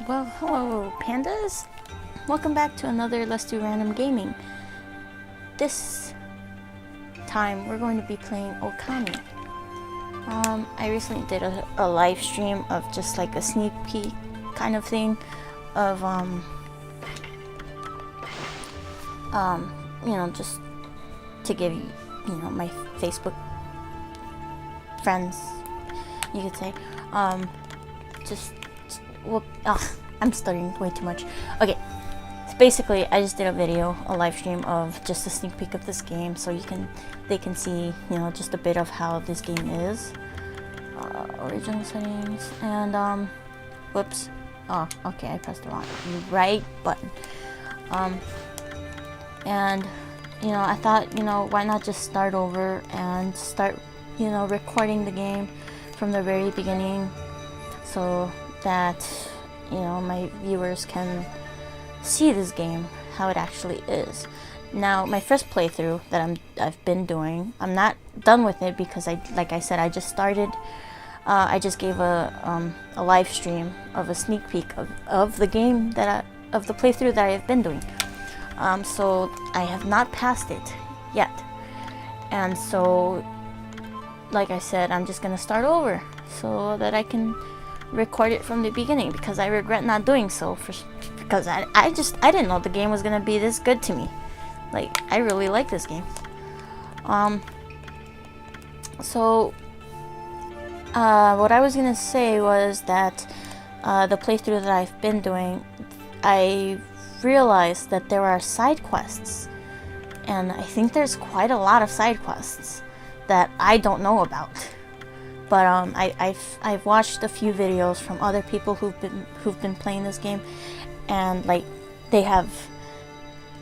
Well, hello pandas! Welcome back to another Let's Do Random Gaming. This time we're going to be playing Okami. I recently did a live stream of just like a sneak peek kind of thing of you know, just to give you know, my Facebook friends, you could say, whoop, I'm stuttering way too much. Okay, so basically I just did a video, a live stream of just a sneak peek of this game, so they can see, you know, just a bit of how this game is. Original settings, and whoops, oh, okay, I pressed the wrong right button. And you know, I thought, you know, why not just start over and start, you know, recording the game from the very beginning, so that, you know, my viewers can see this game, how it actually is. Now, my first playthrough that I've been doing, I'm not done with it because like I said, I just started. I just gave a live stream of a sneak peek of the game of the playthrough that I've been doing. So I have not passed it yet, and so, like I said, I'm just gonna start over so that I can record it from the beginning, because I regret not doing so, because I didn't know the game was gonna be this good to me. Like, I really like this game. So what I was gonna say was that the playthrough that I've been doing, I realized that there are side quests, and I think there's quite a lot of side quests that I don't know about. But I've watched a few videos from other people who've been playing this game, and like, they have,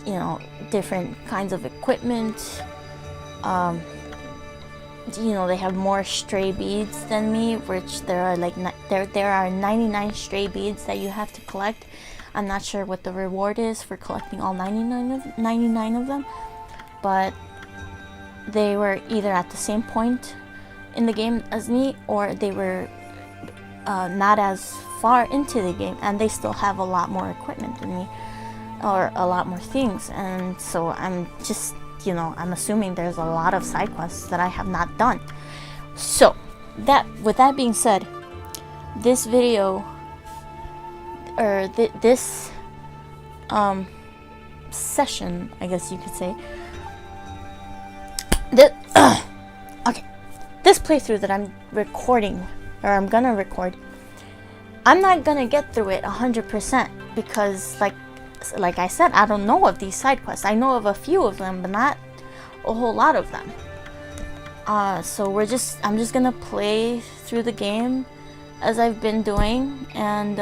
you know, different kinds of equipment. You know, they have more stray beads than me, which there are like there are 99 stray beads that you have to collect. I'm not sure what the reward is for collecting all 99 of them, but they were either at the same point in the game as me, or they were not as far into the game, and they still have a lot more equipment than me, or a lot more things. And so I'm just, you know, I'm assuming there's a lot of side quests that I have not done. So with that being said, this video, or this session, I guess you could say, okay, this playthrough that I'm recording, or I'm gonna record, I'm not gonna get through it 100%, because like I said, I don't know of these side quests. I know of a few of them, but not a whole lot of them. So I'm just gonna play through the game as I've been doing, and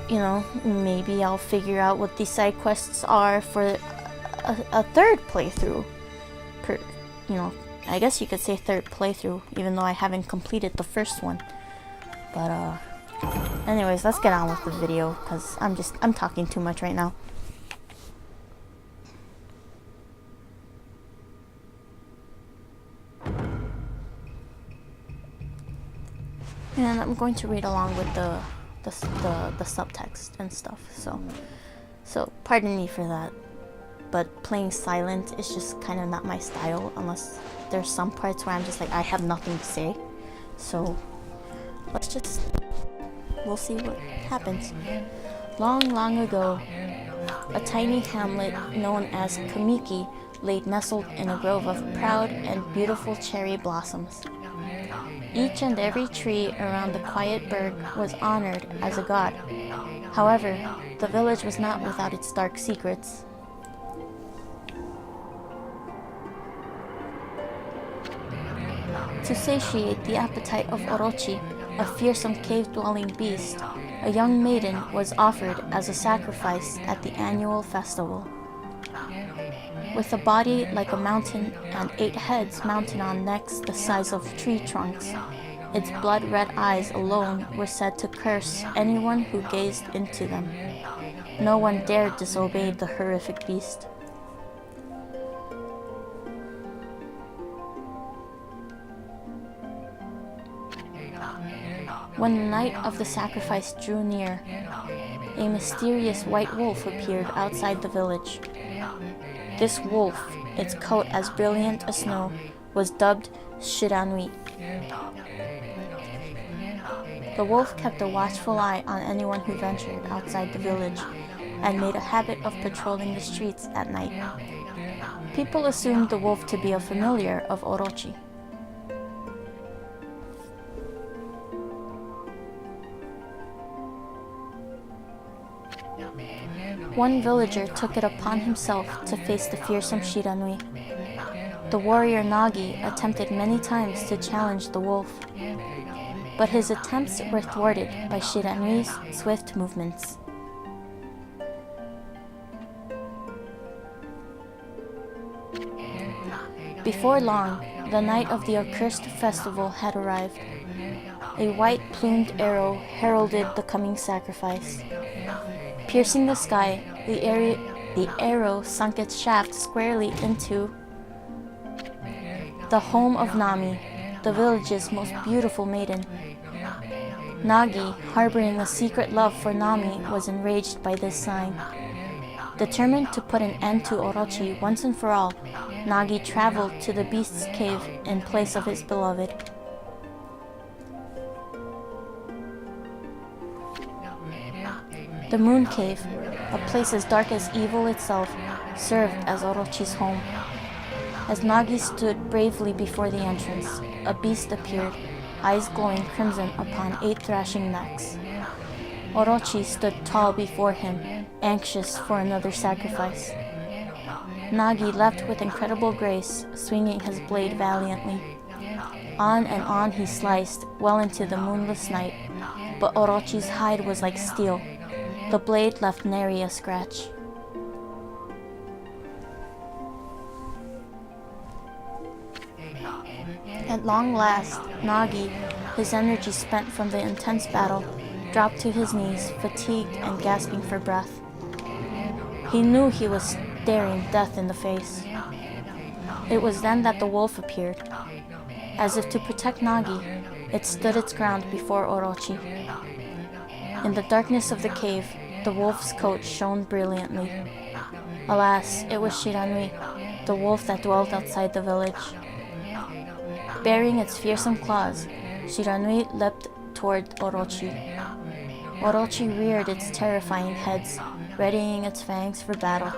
you know, maybe I'll figure out what these side quests are for a third playthrough. You know, I guess you could say third playthrough, even though I haven't completed the first one. But anyways, let's get on with the video because I'm talking too much right now. And I'm going to read along with the subtext and stuff. So pardon me for that. But playing silent is just kind of not my style unless there's some parts where I'm just like I have nothing to say. So we'll see what happens. Long ago, a tiny hamlet known as Kamiki lay nestled in a grove of proud and beautiful cherry blossoms. Each and every tree around the quiet burg was honored as a god. However, the village was not without its dark secrets. To satiate the appetite of Orochi, a fearsome cave-dwelling beast, a young maiden was offered as a sacrifice at the annual festival. With a body like a mountain and 8 heads mounted on necks the size of tree trunks, its blood-red eyes alone were said to curse anyone who gazed into them. No one dared disobey the horrific beast. When the night of the sacrifice drew near, a mysterious white wolf appeared outside the village. This wolf, its coat as brilliant as snow, was dubbed Shiranui. The wolf kept a watchful eye on anyone who ventured outside the village and made a habit of patrolling the streets at night. People assumed the wolf to be a familiar of Orochi. One villager took it upon himself to face the fearsome Shiranui. The warrior Nagi attempted many times to challenge the wolf, but his attempts were thwarted by Shiranui's swift movements. Before long, the night of the accursed festival had arrived. A white-plumed arrow heralded the coming sacrifice. Piercing the sky, the arrow sunk its shaft squarely into the home of Nami, the village's most beautiful maiden. Nagi, harboring a secret love for Nami, was enraged by this sign. Determined to put an end to Orochi once and for all, Nagi traveled to the beast's cave in place of his beloved. The Moon Cave, a place as dark as evil itself, served as Orochi's home. As Nagi stood bravely before the entrance, a beast appeared, eyes glowing crimson upon 8 thrashing necks. Orochi stood tall before him, anxious for another sacrifice. Nagi leapt with incredible grace, swinging his blade valiantly. On and on he sliced, well into the moonless night, but Orochi's hide was like steel. The blade left nary a scratch. At long last, Nagi, his energy spent from the intense battle, dropped to his knees, fatigued and gasping for breath. He knew he was staring death in the face. It was then that the wolf appeared. As if to protect Nagi, it stood its ground before Orochi. In the darkness of the cave, the wolf's coat shone brilliantly. Alas, it was Shiranui, the wolf that dwelled outside the village. Bearing its fearsome claws, Shiranui leapt toward Orochi. Orochi reared its terrifying heads, readying its fangs for battle.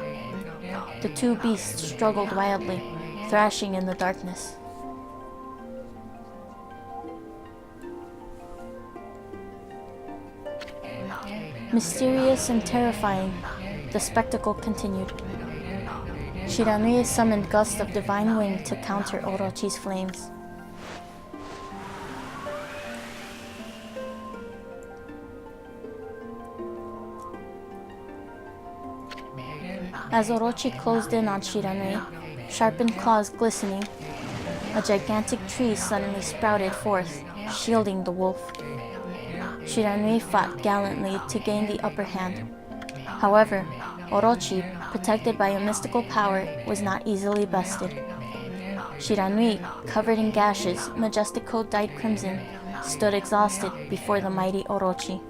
The two beasts struggled wildly, thrashing in the darkness. Mysterious and terrifying, the spectacle continued. Shiranui summoned gusts of divine wind to counter Orochi's flames. As Orochi closed in on Shiranui, sharpened claws glistening, a gigantic tree suddenly sprouted forth, shielding the wolf. Shiranui fought gallantly to gain the upper hand. However, Orochi, protected by a mystical power, was not easily bested. Shiranui, covered in gashes, majestic coat dyed crimson, stood exhausted before the mighty Orochi.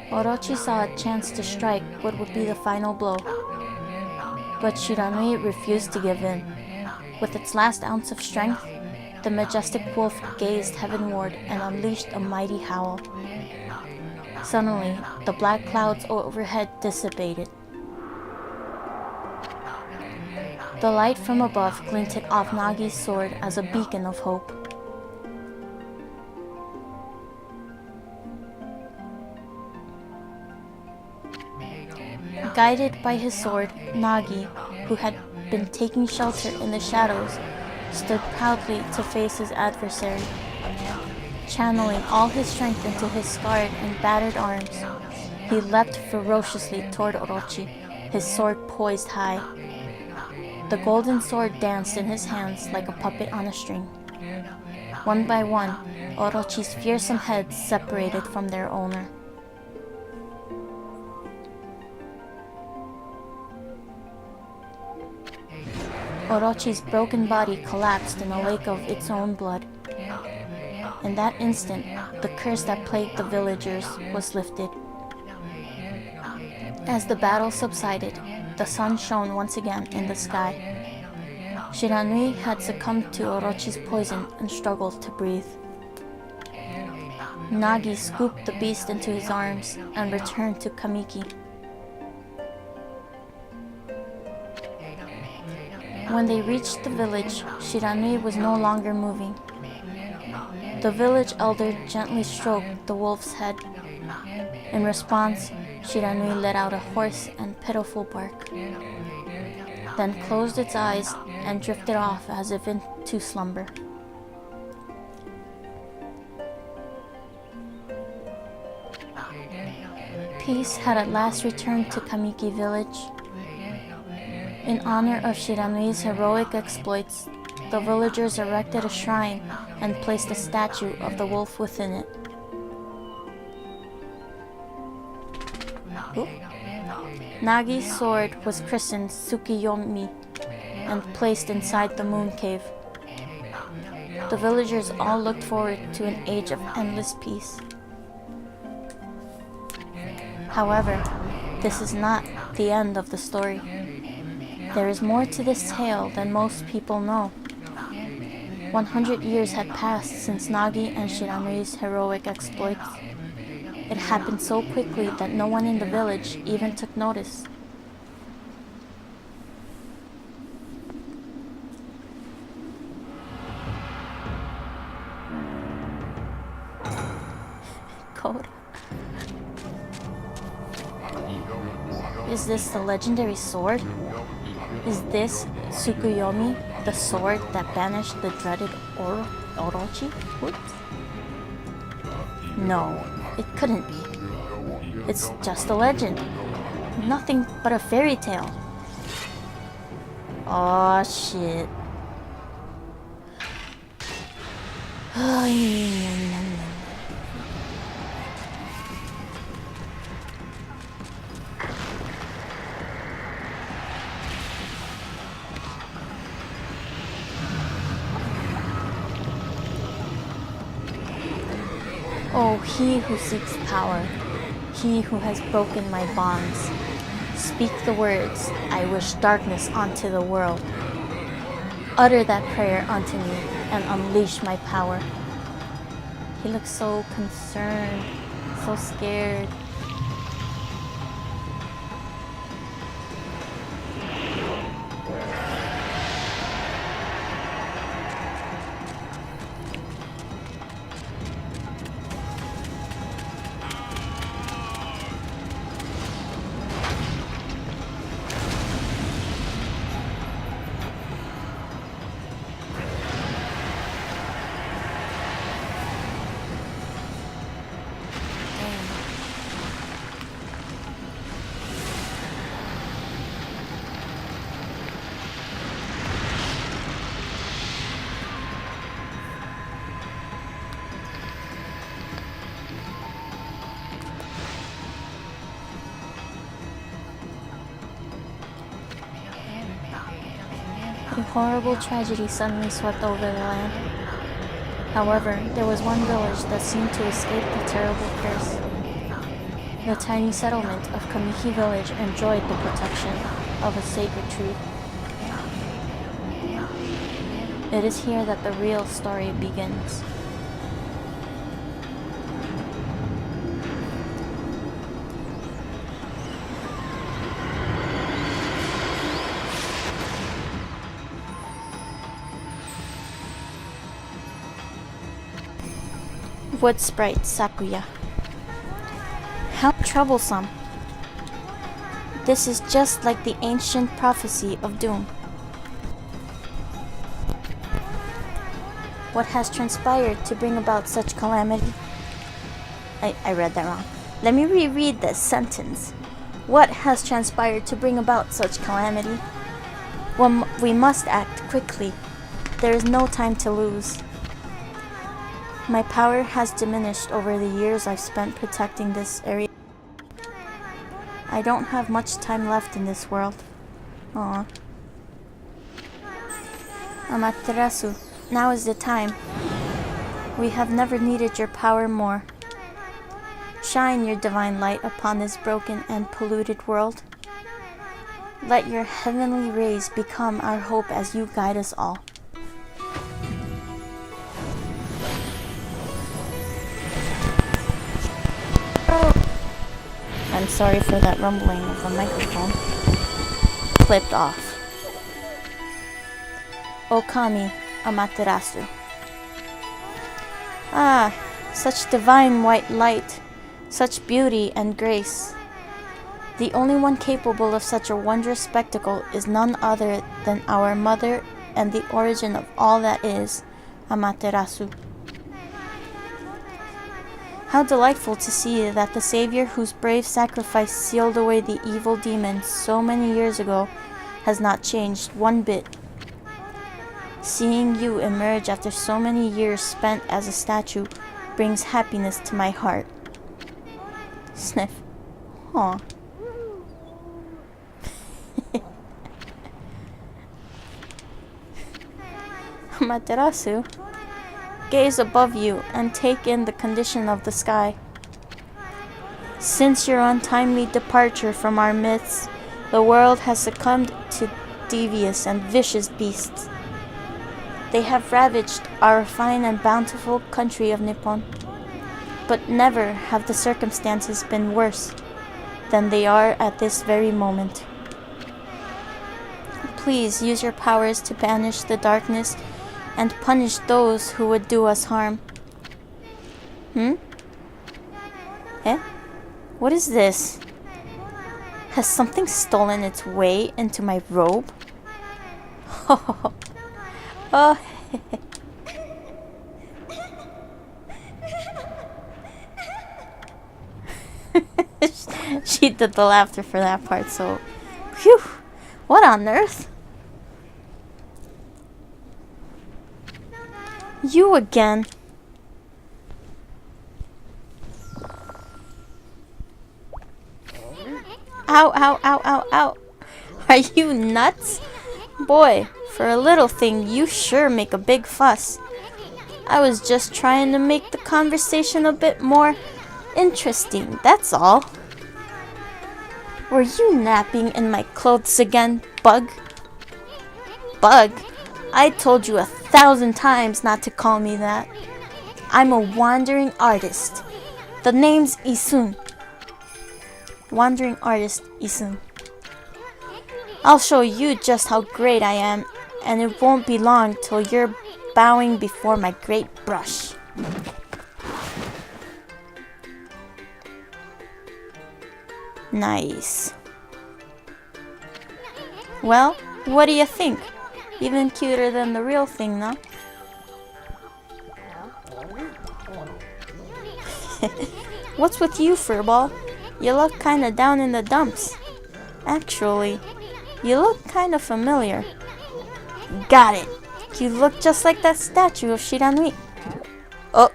Orochi saw a chance to strike what would be the final blow, but Shiranui refused to give in. With its last ounce of strength, the majestic wolf gazed heavenward and unleashed a mighty howl. Suddenly, the black clouds overhead dissipated. The light from above glinted off Nagi's sword as a beacon of hope. Guided by his sword, Nagi, who had been taking shelter in the shadows, stood proudly to face his adversary. Channeling all his strength into his scarred and battered arms, he leapt ferociously toward Orochi, his sword poised high. The golden sword danced in his hands like a puppet on a string. One by one, Orochi's fearsome heads separated from their owner. Orochi's broken body collapsed in a lake of its own blood. In that instant, the curse that plagued the villagers was lifted. As the battle subsided, the sun shone once again in the sky. Shiranui had succumbed to Orochi's poison and struggled to breathe. Nagi scooped the beast into his arms and returned to Kamiki. When they reached the village, Shiranui was no longer moving. The village elder gently stroked the wolf's head. In response, Shiranui let out a hoarse and pitiful bark, then closed its eyes and drifted off as if into slumber. Peace had at last returned to Kamiki Village. In honor of Shiranui's heroic exploits, the villagers erected a shrine and placed a statue of the wolf within it. Nagi's sword was christened Tsukiyomi and placed inside the moon cave. The villagers all looked forward to an age of endless peace. However, this is not the end of the story. There is more to this tale than most people know. 100 years had passed since Nagi and Shiranui's heroic exploits. It happened so quickly that no one in the village even took notice. Code. Is this the legendary sword? Is this Tsukuyomi, the sword that banished the dreaded Orochi? What? No, it couldn't be. It's just a legend. Nothing but a fairy tale. Aw, shit. Oh, he who seeks power, he who has broken my bonds, speak the words, I wish darkness onto the world. Utter that prayer unto me and unleash my power. He looks so concerned, so scared. Horrible tragedy suddenly swept over the land. However, there was one village that seemed to escape the terrible curse. The tiny settlement of Kamiki Village enjoyed the protection of a sacred tree. It is here that the real story begins. Wood Sprite Sakuya. How troublesome. This is just like the ancient prophecy of doom. What has transpired to bring about such calamity? I read that wrong. Let me reread this sentence. What has transpired to bring about such calamity? Well, we must act quickly. There is no time to lose. My power has diminished over the years I've spent protecting this area. I don't have much time left in this world. Aww. Amaterasu, now is the time. We have never needed your power more. Shine your divine light upon this broken and polluted world. Let your heavenly rays become our hope as you guide us all. I'm sorry for that rumbling of the microphone. Clipped off. Okami Amaterasu. Ah, such divine white light, such beauty and grace. The only one capable of such a wondrous spectacle is none other than our mother and the origin of all that is, Amaterasu. How delightful to see that the Savior whose brave sacrifice sealed away the evil demons so many years ago has not changed one bit. Seeing you emerge after so many years spent as a statue brings happiness to my heart. Sniff. Aw. Amaterasu, gaze above you and take in the condition of the sky. Since your untimely departure from our midst, the world has succumbed to devious and vicious beasts. They have ravaged our fine and bountiful country of Nippon, but never have the circumstances been worse than they are at this very moment. Please use your powers to banish the darkness and punish those who would do us harm. Eh? What is this? Has something stolen its way into my robe? Oh. She did the laughter for that part, so phew. What on earth? You again. Ow, ow, ow, ow, ow. Are you nuts? Boy, for a little thing, you sure make a big fuss. I was just trying to make the conversation a bit more interesting, that's all. Were you napping in my clothes again, Bug? Bug? I told you 1,000 times not to call me that. I'm a wandering artist. The name's Isun. Wandering artist Isun. I'll show you just how great I am, and it won't be long till you're bowing before my great brush. Nice. Well, what do you think? Even cuter than the real thing, no? What's with you, Furball? You look kinda down in the dumps. Actually, you look kinda familiar. Got it! You look just like that statue of Shiranui. Oh.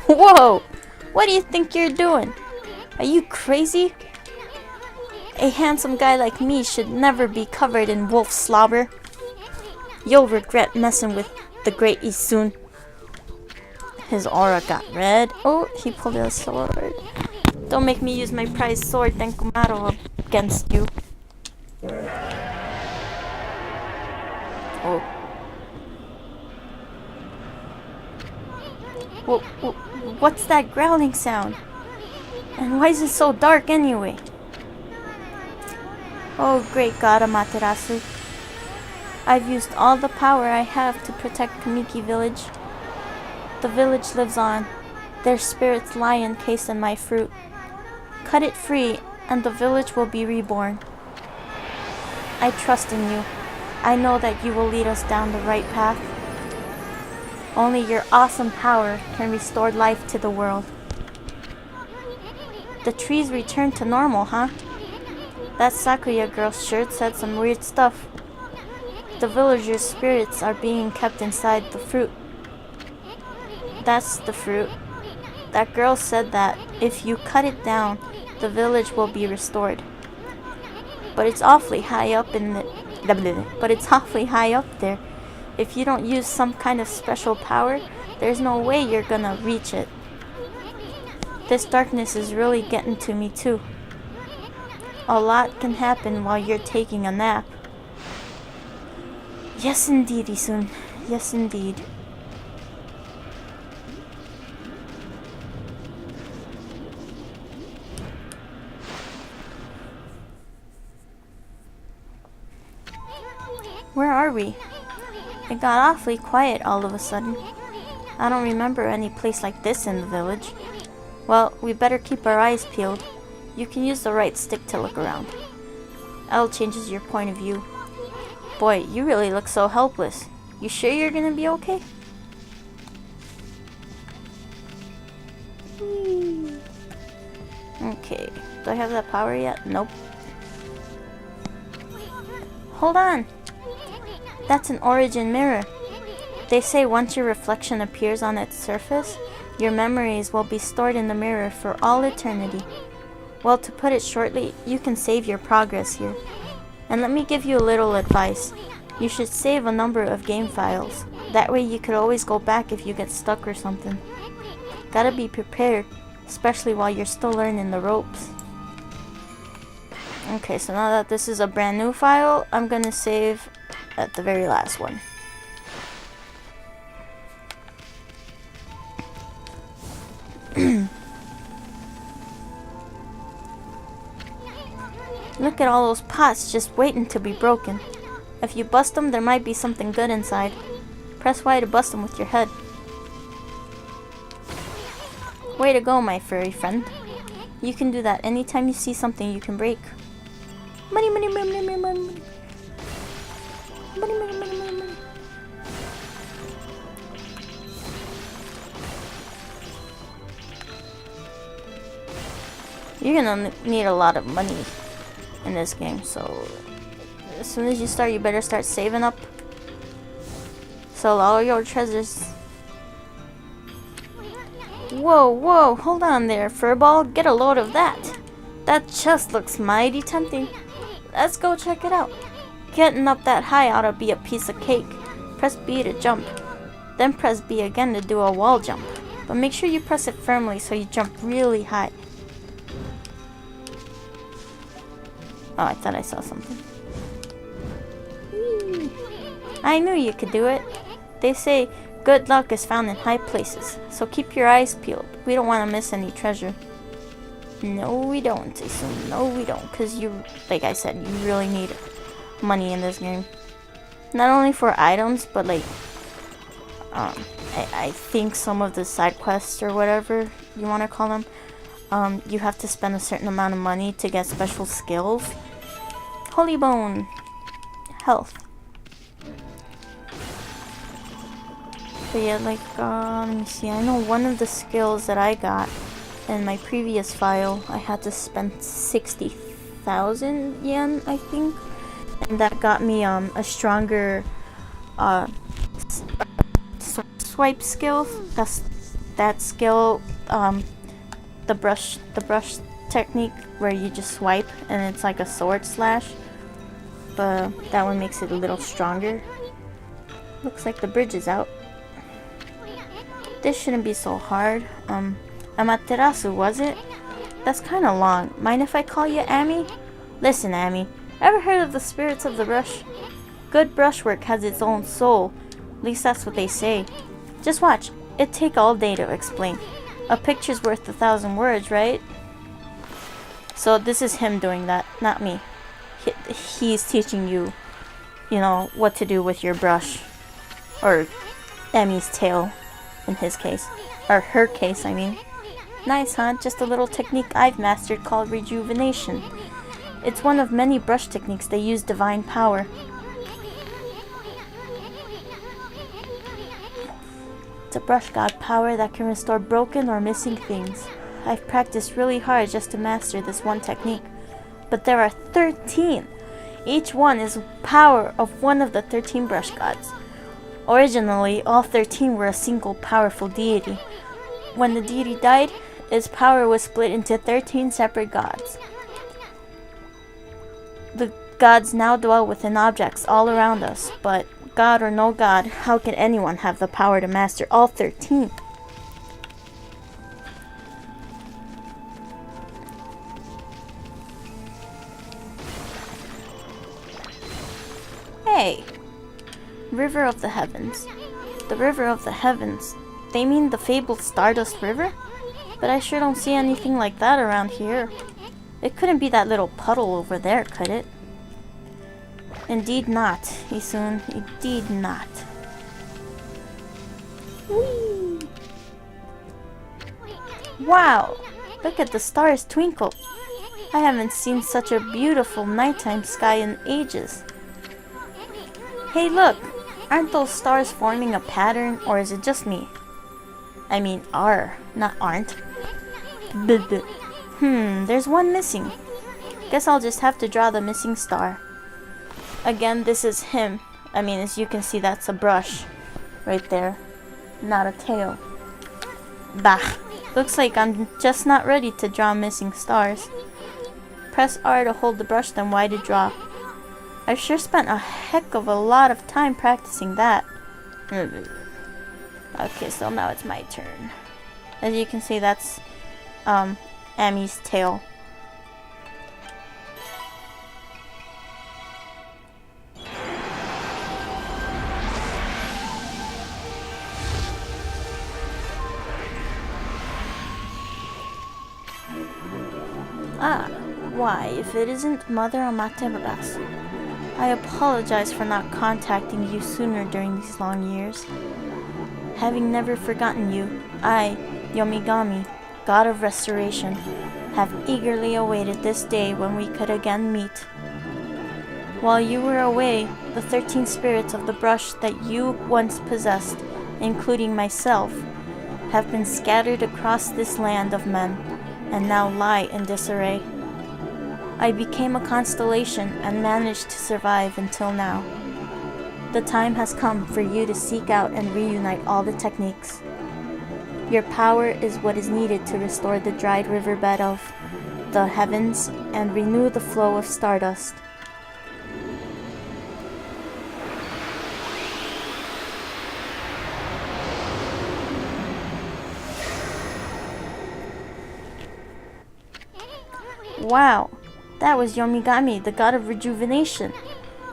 Whoa! What do you think you're doing? Are you crazy? A handsome guy like me should never be covered in wolf slobber. You'll regret messing with the great Isun. His aura got red. Oh, he pulled out a sword. Don't make me use my prized sword, Denkumaro, against you. Oh. What's that growling sound? And why is it so dark anyway? Oh, great God, Amaterasu. I've used all the power I have to protect Kamiki Village. The village lives on. Their spirits lie encased in my fruit. Cut it free, and the village will be reborn. I trust in you. I know that you will lead us down the right path. Only your awesome power can restore life to the world. The trees return to normal, huh? That Sakuya girl sure said some weird stuff. The villagers' spirits are being kept inside the fruit. That's the fruit. That girl said that if you cut it down, the village will be restored. But it's awfully high up there. If you don't use some kind of special power, there's no way you're gonna reach it. This darkness is really getting to me too. A lot can happen while you're taking a nap. Yes indeed, Isun. Yes indeed. Where are we? It got awfully quiet all of a sudden. I don't remember any place like this in the village. Well, we better keep our eyes peeled. You can use the right stick to look around. L changes your point of view. Boy, you really look so helpless. You sure you're gonna be okay? Okay, do I have that power yet? Nope. Hold on! That's an origin mirror. They say once your reflection appears on its surface, your memories will be stored in the mirror for all eternity. Well, to put it shortly, you can save your progress here. And let me give you a little advice. You should save a number of game files. That way you could always go back if you get stuck or something. Gotta be prepared, especially while you're still learning the ropes. Okay, so now that this is a brand new file, I'm gonna save at the very last one. Look at all those pots just waiting to be broken. If you bust them, there might be something good inside. Press Y to bust them with your head. Way to go, my furry friend. You can do that anytime you see something you can break. Money, money, money, money, money, money. Money, money, money, money, money. You're gonna need a lot of money in this game, so as soon as you start, you better start saving up. So all your treasures. Whoa, whoa, hold on there, Furball. Get a load of that. That chest looks mighty tempting. Let's go check it out. Getting up that high ought to be a piece of cake. Press B to jump. Then press B again to do a wall jump. But make sure you press it firmly so you jump really high. Oh, I thought I saw something. I knew you could do it. They say good luck is found in high places, so keep your eyes peeled. We don't want to miss any treasure. No, we don't, Jason. No, we don't. Because you, like I said, you really need money in this game. Not only for items, but like, I think some of the side quests or whatever you want to call them, you have to spend a certain amount of money to get special skills. Holy Bone. Health. But yeah, like, let me see. I know one of the skills that I got in my previous file, I had to spend 60,000 yen, I think. And that got me a stronger swipe skill. That skill, the brush technique where you just swipe and it's like a sword slash, but that one makes it a little stronger. Looks like the bridge is out. This shouldn't be so hard. Amaterasu, was it? That's kinda long. Mind if I call you Ami? Listen, Ami, ever heard of the spirits of the brush? Good brushwork has its own soul. At least that's what they say. Just watch. It'd take all day to explain. A picture's worth 1,000 words, right? So this is him doing that, not me. He's teaching you, you know, what to do with your brush. Or Emmy's tail, in his case. Or her case, I mean. Nice, huh? Just a little technique I've mastered called rejuvenation. It's one of many brush techniques that use divine power. It's a brush god power that can restore broken or missing things. I've practiced really hard just to master this one technique. But there are 13! Each one is power of one of the 13 brush gods. Originally, all 13 were a single powerful deity. When the deity died, its power was split into 13 separate gods. The gods now dwell within objects all around us, but god or no god, how can anyone have the power to master all 13? Hey! River of the Heavens. The River of the Heavens. They mean the fabled Stardust River? But I sure don't see anything like that around here. It couldn't be that little puddle over there, could it? Indeed not, Isun. Indeed not. Whee! Wow! Look at the stars twinkle. I haven't seen such a beautiful nighttime sky in ages. Hey, look! Aren't those stars forming a pattern, or is it just me? I mean, are, not aren't. There's one missing. Guess I'll just have to draw the missing star. Again, this is him. I mean, as you can see, that's a brush. Right there. Not a tail. Bah! Looks like I'm just not ready to draw missing stars. Press R to hold the brush, then Y to draw. I've sure spent a heck of a lot of time practicing that. Okay, so now it's my turn. As you can see, that's Ami's tail. Ah, why, if it isn't Mother Amaterasu. I apologize for not contacting you sooner during these long years. Having never forgotten you, I, Yomigami, God of Restoration, have eagerly awaited this day when we could again meet. While you were away, the 13 spirits of the brush that you once possessed, including myself, have been scattered across this land of men, and now lie in disarray. I became a constellation and managed to survive until now. The time has come for you to seek out and reunite all the techniques. Your power is what is needed to restore the dried riverbed of the heavens and renew the flow of stardust. Wow, that was Yomigami, the god of rejuvenation.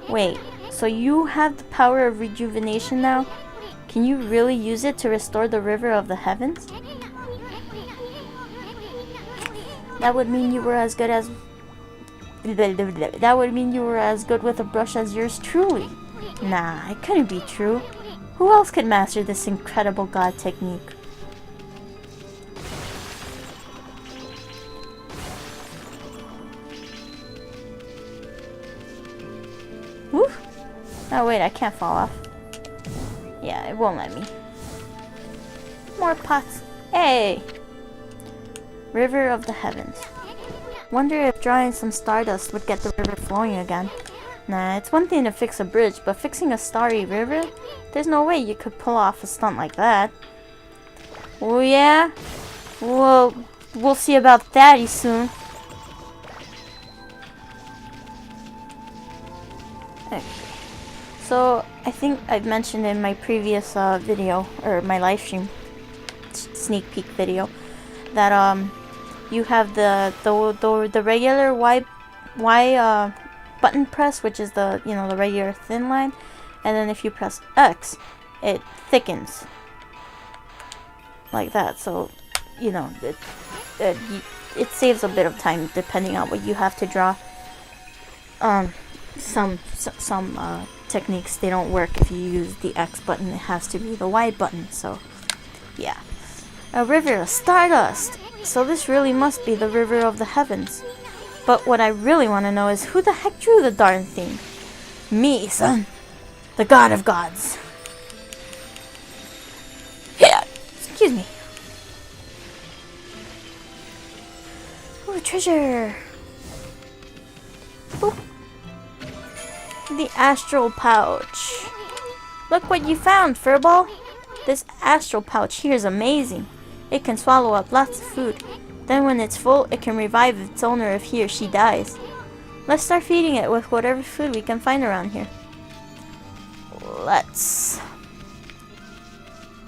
Wait, so you have the power of rejuvenation now? Can you really use it to restore the river of the heavens? That would mean you were as good as... That would mean you were as good with a brush as yours truly. Nah, it couldn't be true. Who else could master this incredible god technique? Woo! Oh wait, I can't fall off. Yeah, it won't let me. More pots. Hey! River of the Heavens. Wonder if drawing some stardust would get the river flowing again. Nah, it's one thing to fix a bridge, but fixing a starry river? There's no way you could pull off a stunt like that. Oh yeah? Well, we'll see about that soon. Okay. So I think I've mentioned in my previous video, or my live stream sneak peek video, that you have the regular Y button press, which is the the regular thin line, and then if you press X, it thickens like that. So it saves a bit of time depending on what you have to draw. Some techniques, they don't work if you use the X button. It has to be the Y button. So yeah, a river of stardust. So this really must be the river of the heavens. But what I really want to know is who the heck drew the darn thing? Me, son, the god of gods. Yeah, excuse me. Ooh, treasure. Ooh. The astral pouch. Look what you found, Furball. This astral pouch here is amazing. It can swallow up lots of food. Then when it's full, it can revive its owner if he or she dies. Let's start feeding it with whatever food we can find around here. Let's...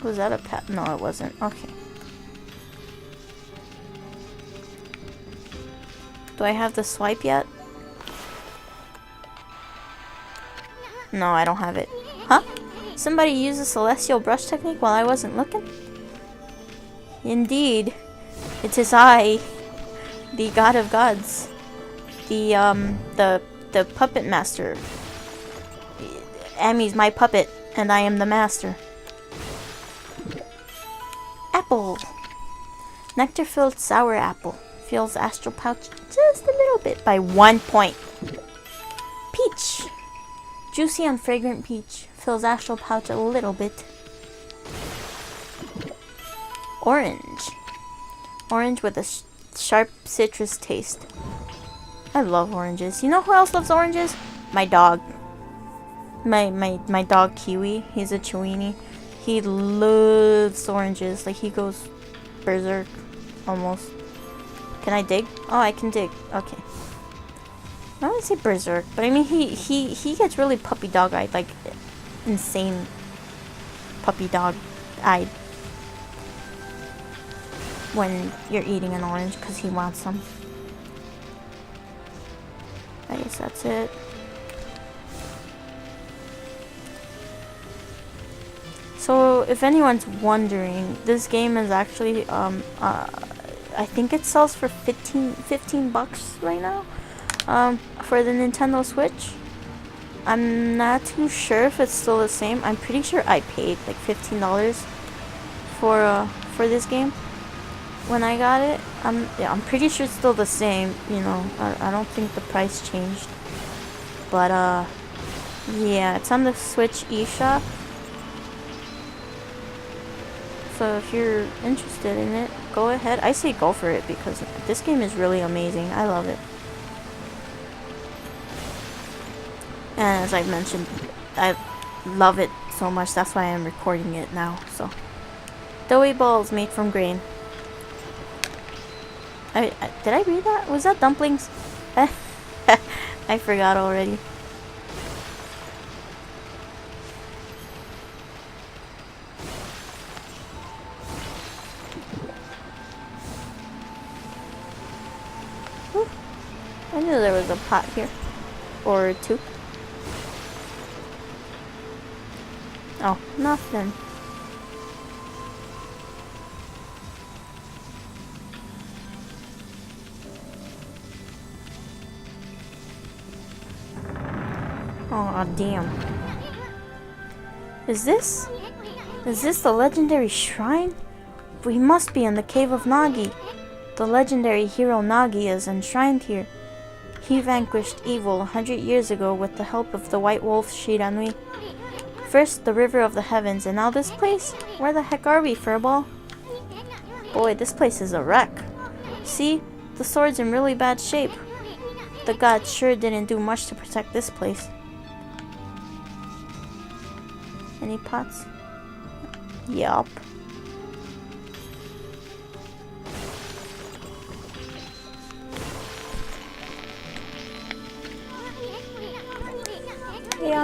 Was that a pet? No, it wasn't. Okay. Do I have the swipe yet? No, I don't have it. Huh? Somebody used the celestial brush technique while I wasn't looking? Indeed. It is I, the god of gods. The puppet master. Amy's my puppet, and I am the master. Apple. Nectar-filled sour apple. Fills astral pouch just a little bit by 1 point. Peach. Juicy and fragrant peach. Fills astral pouch a little bit. Orange. Orange with a sharp citrus taste. I love oranges. You know who else loves oranges? My dog. My dog Kiwi. He's a Chiweenie. He loves oranges. Like, he goes berserk almost. Can I dig? Oh, I can dig. Okay. I wouldn't say berserk, but I mean he gets really puppy dog-eyed, like insane puppy dog-eyed when you're eating an orange because he wants some. I guess that's it. So if anyone's wondering, this game is actually I think it sells for 15 bucks right now. For the Nintendo Switch. I'm not too sure if it's still the same. I'm pretty sure I paid like $15 for this game when I got it. I'm pretty sure it's still the same. I don't think the price changed. But yeah, it's on the Switch eShop. So if you're interested in it, go ahead. I say go for it because this game is really amazing. I love it. And as I mentioned, I love it so much. That's why I'm recording it now. So, doughy balls made from grain. Did I read that? Was that dumplings? I forgot already. Whew. I knew there was a pot here. Or two. Oh, nothing. Oh, damn. Is this the legendary shrine? We must be in the cave of Nagi. The legendary hero Nagi is enshrined here. He vanquished evil 100 years ago with the help of the white wolf Shiranui. First, the river of the heavens, and now this place? Where the heck are we, Furball? Boy, this place is a wreck. See? The sword's in really bad shape. The gods sure didn't do much to protect this place. Any pots? Yup.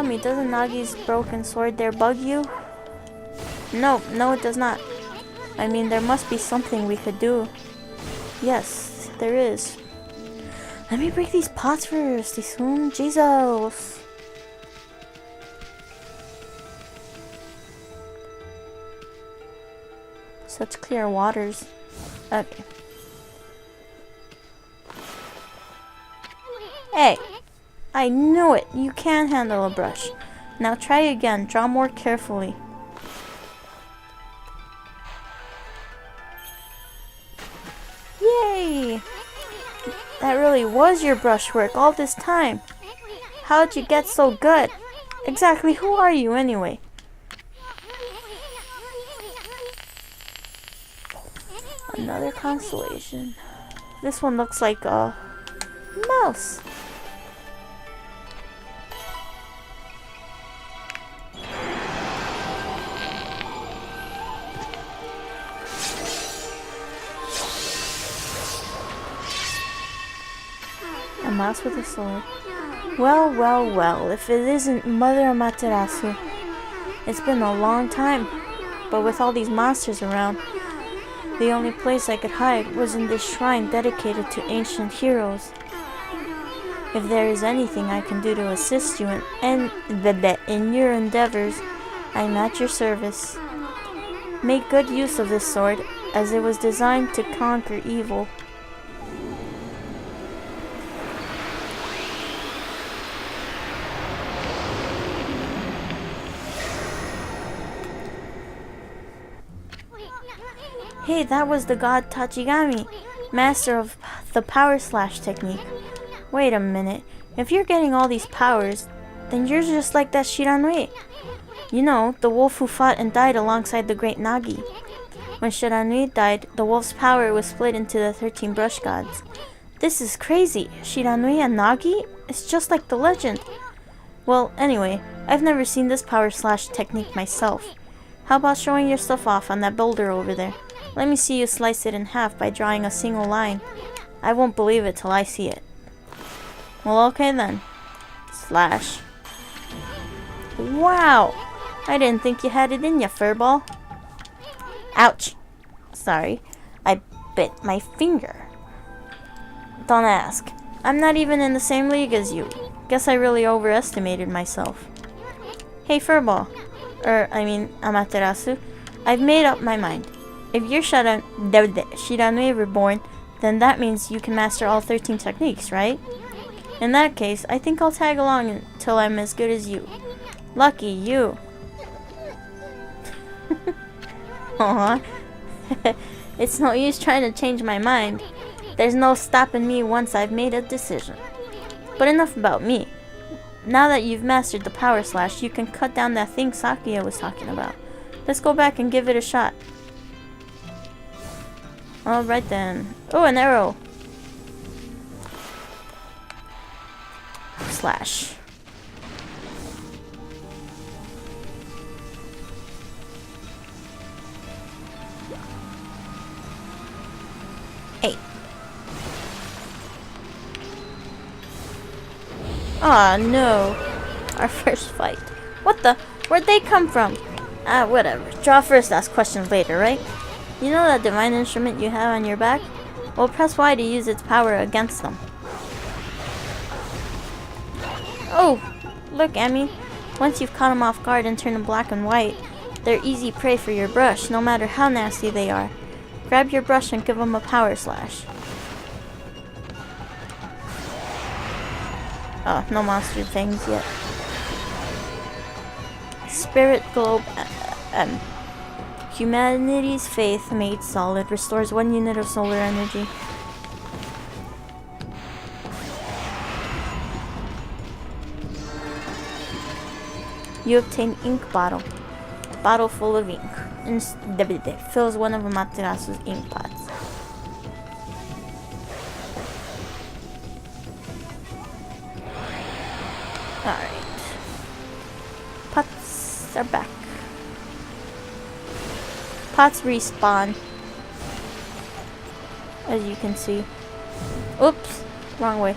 Okami, doesn't Nagi's broken sword there bug you? No, it does not. I mean, there must be something we could do. Yes, there is. Let me break these pots first, Isun. Jesus! Such clear waters. Okay. Hey! I knew it! You can handle a brush. Now try again. Draw more carefully. Yay! That really was your brushwork all this time. How'd you get so good? Exactly who are you anyway? Another constellation. This one looks like a mouse. A mouse with a sword. Well, if it isn't Mother Amaterasu. It's been a long time, but with all these monsters around, the only place I could hide was in this shrine dedicated to ancient heroes. If there is anything I can do to assist you in your endeavors, I am at your service. Make good use of this sword, as it was designed to conquer evil. Hey, that was the god Tachigami, master of the power slash technique. Wait a minute, if you're getting all these powers, then you're just like that Shiranui. You know, the wolf who fought and died alongside the great Nagi. When Shiranui died, the wolf's power was split into the 13 brush gods. This is crazy. Shiranui and Nagi? It's just like the legend. Well, anyway, I've never seen this power slash technique myself. How about showing your stuff off on that boulder over there? Let me see you slice it in half by drawing a single line. I won't believe it till I see it. Well, okay then. Slash. Wow! I didn't think you had it in ya, furball. Ouch. Sorry. I bit my finger. Don't ask. I'm not even in the same league as you. Guess I really overestimated myself. Hey, furball. Amaterasu. I've made up my mind. If you're Shiranui Reborn, then that means you can master all 13 techniques, right? In that case, I think I'll tag along until I'm as good as you. Lucky you. Aww. It's no use trying to change my mind. There's no stopping me once I've made a decision. But enough about me. Now that you've mastered the power slash, you can cut down that thing Sakuya was talking about. Let's go back and give it a shot. Alright then. Oh, an arrow. Slash. Hey. Aw, no. Our first fight. What the? Where'd they come from? Whatever. Draw first, ask questions later, right? You know that divine instrument you have on your back? Well, press Y to use its power against them. Oh! Look, Emmy. Once you've caught them off guard and turned them black and white, they're easy prey for your brush, no matter how nasty they are. Grab your brush and give them a power slash. Oh, no monster things yet. Spirit Globe Humanity's faith made solid restores 1 unit of solar energy. You obtain ink bottle. Bottle full of ink. Fills one of Amaterasu's ink pots. Alright. Pots are back. Pots respawn. As you can see. Oops. Wrong way.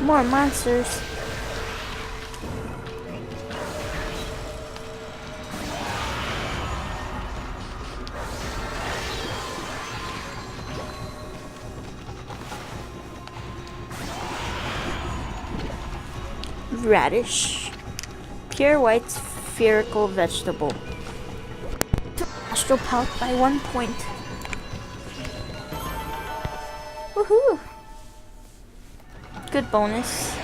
More monsters. Radish. Pure white spherical vegetable. Astral pout by 1 point. Woohoo! Good bonus.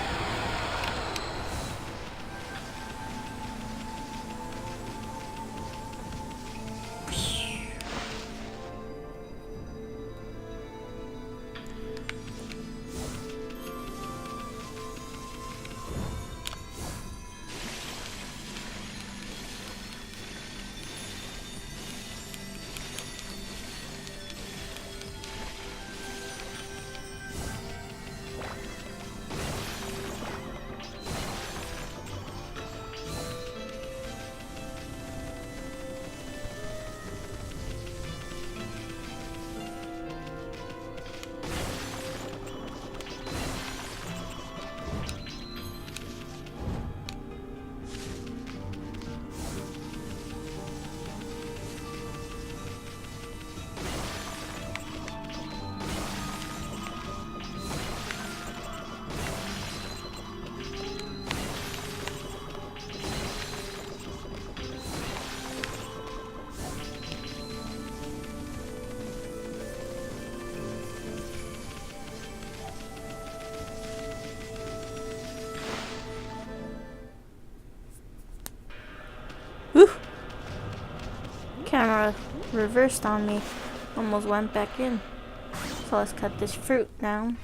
Whew. Camera reversed on me. Almost went back in. So let's cut this fruit down.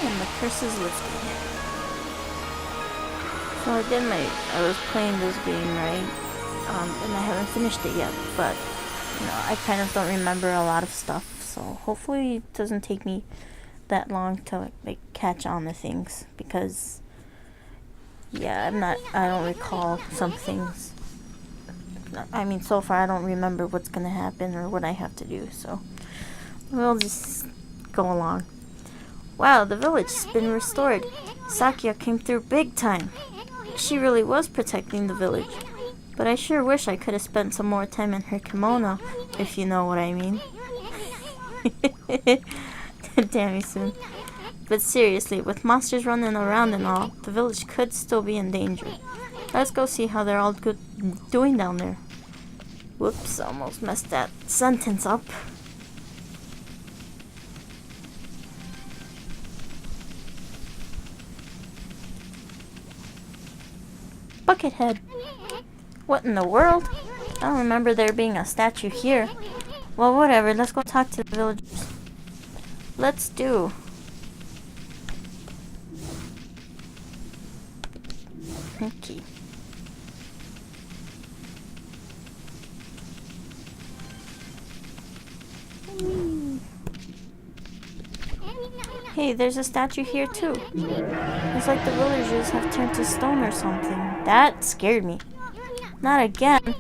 And the curse is lifted. So I was playing this game, right? And I haven't finished it yet, but I kind of don't remember a lot of stuff, so hopefully it doesn't take me that long to catch on to things, because I don't recall some things. I mean, so far I don't remember what's gonna happen or what I have to do, so we'll just go along. Wow, the village has been restored. Sakia came through big time. She really was protecting the village. But I sure wish I could have spent some more time in her kimono, if you know what I mean. Damn you soon. But seriously, with monsters running around and all, the village could still be in danger. Let's go see how they're all doing down there. Whoops, almost messed that sentence up. Buckethead. What in the world? I don't remember there being a statue here. Well, whatever. Let's go talk to the villagers. Let's do. Okay. Hey, there's a statue here too. It's like the villagers have turned to stone or something. That scared me. Not again.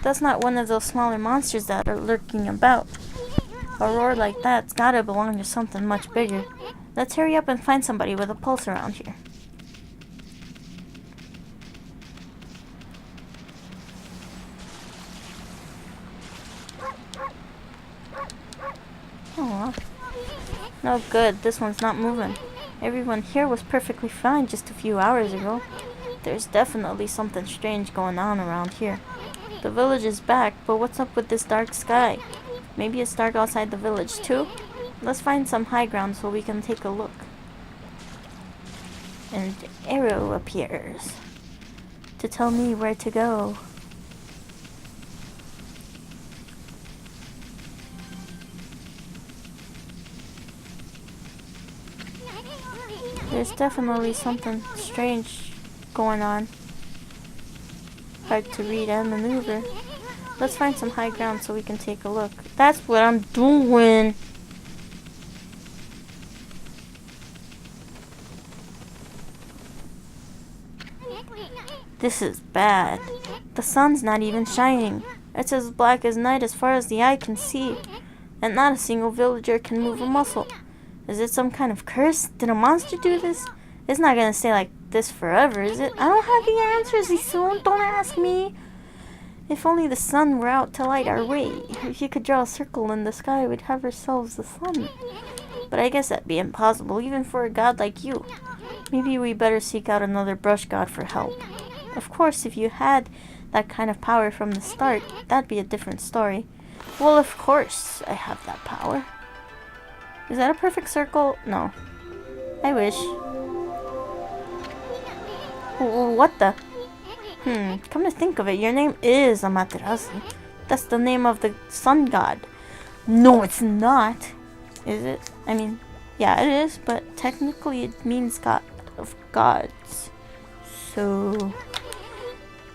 That's not one of those smaller monsters that are lurking about. A roar like that's gotta belong to something much bigger. Let's hurry up and find somebody with a pulse around here. Aww. No good, this one's not moving. Everyone here was perfectly fine just a few hours ago. There's definitely something strange going on around here. The village is back, but what's up with this dark sky? Maybe it's dark outside the village too? Let's find some high ground so we can take a look. An arrow appears to tell me where to go. There's definitely something strange going on. Hard to read and maneuver. Let's find some high ground so we can take a look. That's what I'm doing. This is bad. The sun's not even shining. It's as black as night as far as the eye can see. And not a single villager can move a muscle. Is it some kind of curse? Did a monster do this? It's not gonna stay like this forever, is it? I don't have the answers, Isun. Don't ask me. If only the sun were out to light our way. If you could draw a circle in the sky, we'd have ourselves the sun. But I guess that'd be impossible, even for a god like you. Maybe we better seek out another brush god for help. Of course, if you had that kind of power from the start, that'd be a different story. Well, of course I have that power. Is that a perfect circle? No. I wish. What the? Come to think of it, your name is Amaterasu. That's the name of the sun god. No, it's not. Is it? I mean, yeah, it is, but technically it means god of gods. So,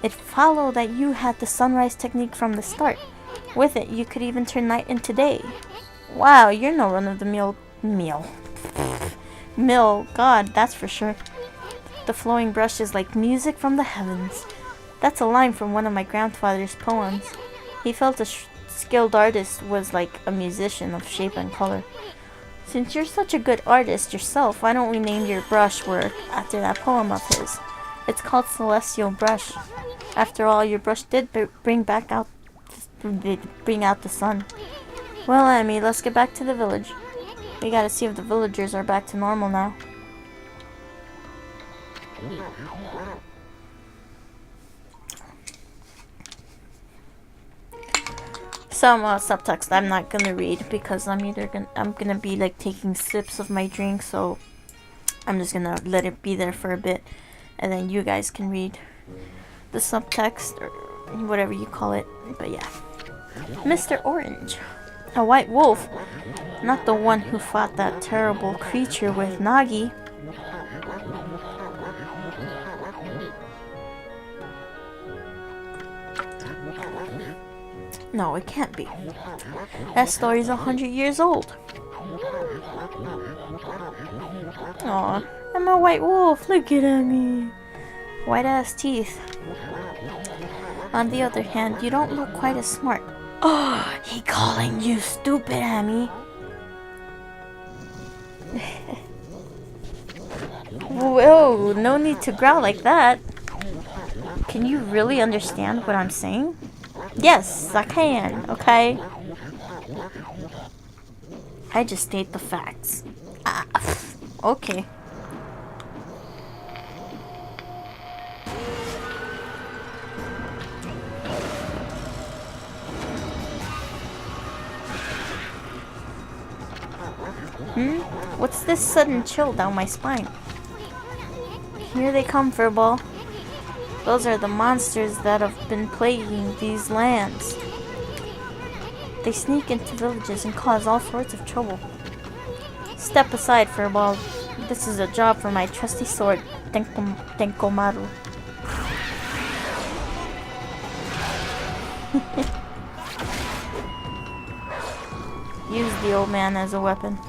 it followed that you had the sunrise technique from the start. With it, you could even turn night into day. Wow, you're no run-of-the-mill god, that's for sure. The flowing brush is like music from the heavens. That's a line from one of my grandfather's poems. He felt a skilled artist was like a musician of shape and color. Since you're such a good artist yourself, why don't we name your brush work after that poem of his? It's called Celestial Brush. After all, your brush did bring out the sun. Well, Amy, let's get back to the village. We gotta see if the villagers are back to normal now. Some subtext I'm not gonna read because I'm gonna be like taking sips of my drink, so I'm just gonna let it be there for a bit, and then you guys can read the subtext or whatever you call it. But yeah, Mr. Orange, a white wolf, not the one who fought that terrible creature with Nagi. No, it can't be. That story's 100 years old. Aw, I'm a white wolf. Look at me. White ass teeth. On the other hand, you don't look quite as smart. Oh, he calling you stupid, Amy. Whoa, no need to growl like that. Can you really understand what I'm saying? Yes, I can, okay? I just state the facts. Okay. What's this sudden chill down my spine? Here they come, Furball. Those are the monsters that have been plaguing these lands. They sneak into villages and cause all sorts of trouble. Step aside, Furball. This is a job for my trusty sword, Tenkomaru. Use the old man as a weapon.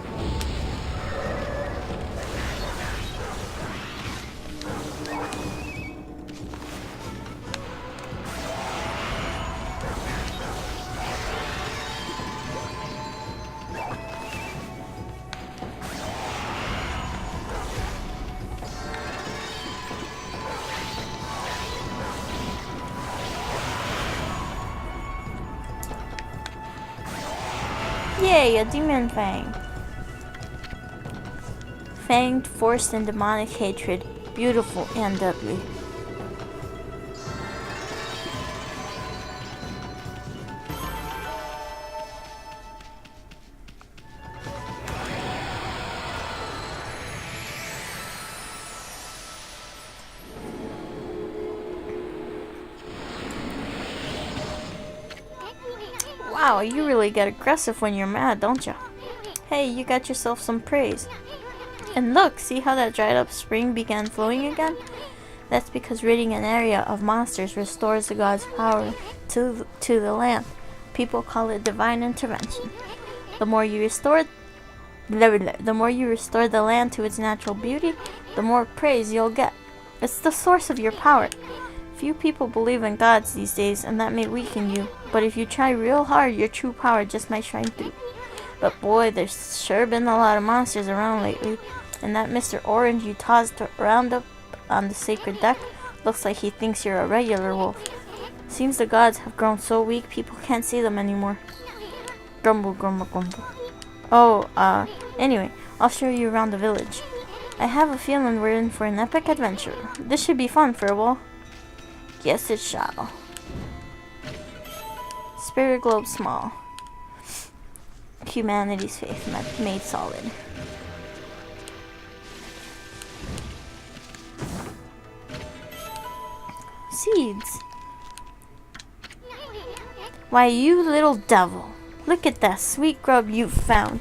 Yay, a demon fang. Fanged, forced in demonic hatred, beautiful and deadly. Wow, you really get aggressive when you're mad, don't you? Hey, you got yourself some praise. And look, see how that dried up spring began flowing again? That's because ridding an area of monsters restores the god's power to the land. People call it divine intervention. The more you restore the land to its natural beauty, the more praise you'll get. It's the source of your power. Few people believe in gods these days, and that may weaken you. But if you try real hard, your true power just might shine through. But boy, there's sure been a lot of monsters around lately. And that Mr. Orange you tossed around up on the sacred deck looks like he thinks you're a regular wolf. Seems the gods have grown so weak people can't see them anymore. Grumble, grumble, grumble. Oh, anyway, I'll show you around the village. I have a feeling we're in for an epic adventure. This should be fun for a while. Yes, it shall. Spirit globe small. Humanity's faith made solid. Seeds. Why, you little devil. Look at that sweet grub you found.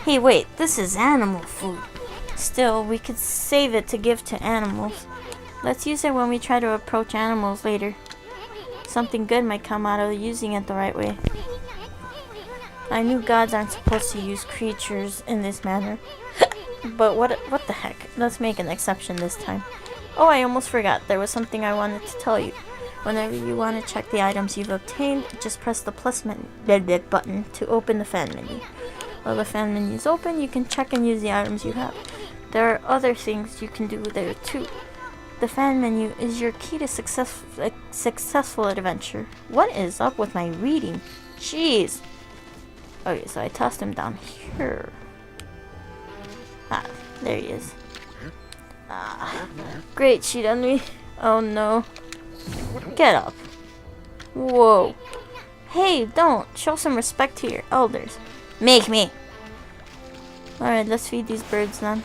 Hey, wait, this is animal food. Still, we could save it to give to animals. Let's use it when we try to approach animals later. Something good might come out of using it the right way. I knew gods aren't supposed to use creatures in this manner. But what the heck? Let's make an exception this time. Oh, I almost forgot. There was something I wanted to tell you. Whenever you want to check the items you've obtained, just press the plus button to open the fan menu. While the fan menu is open, you can check and use the items you have. There are other things you can do there too. The fan menu is your key to successful adventure. What is up with my reading? Jeez. Okay, so I tossed him down here. Ah, there he is. Ah, great, she done me. Oh no. Get up. Whoa. Hey, don't. Show some respect to your elders. Make me. Alright, let's feed these birds then.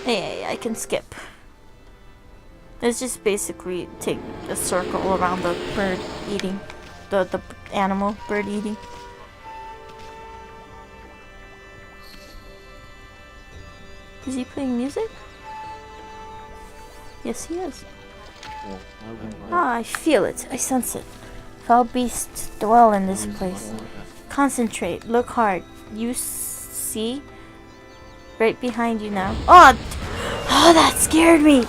Hey, I can skip. Let's just basically take a circle around the bird eating. The animal bird eating. Is he playing music? Yes, he is. Ah, I feel it. I sense it. Foul beasts dwell in this place. Concentrate. Look hard. You see? Right behind you now. Oh, that scared me.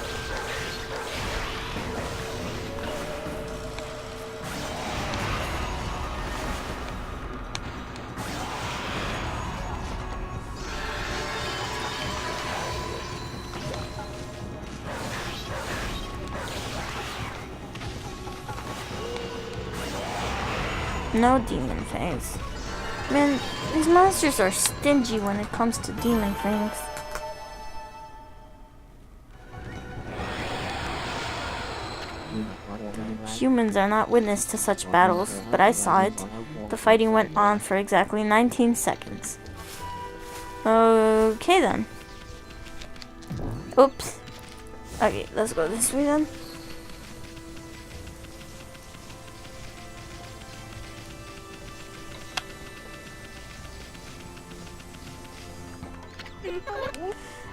No demon fangs. Man, these monsters are stingy when it comes to demon fangs. Humans are not witness to such battles, but I saw it. The fighting went on for exactly 19 seconds. Okay then. Oops. Okay, let's go this way then.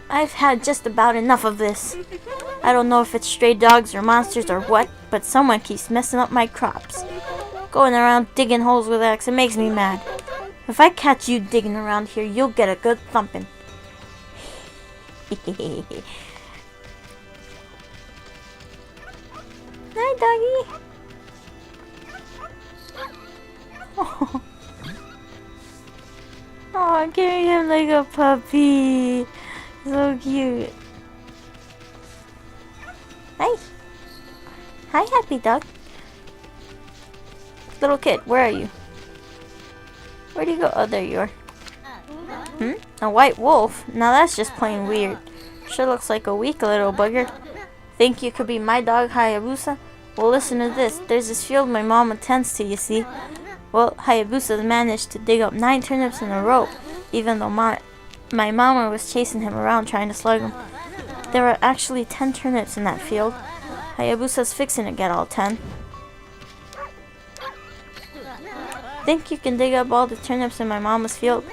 I've had just about enough of this. I don't know if it's stray dogs or monsters or what, but someone keeps messing up my crops. Going around digging holes with axe, it makes me mad. If I catch you digging around here, you'll get a good thumping. Hi, doggy. Oh. Oh, I'm carrying him like a puppy. So cute. Hi. Hi, happy dog. Little kid, where are you? Where'd you go? Oh, there you are. A white wolf? Now that's just plain weird. Sure looks like a weak little bugger. Think you could be my dog, Hayabusa? Well, listen to this. There's this field my mom attends to, you see. Well, Hayabusa managed to dig up 9 turnips in a row, even though my mama was chasing him around trying to slug him. There were actually 10 turnips in that field. Hayabusa's fixing to get all 10. Think you can dig up all the turnips in my mama's field?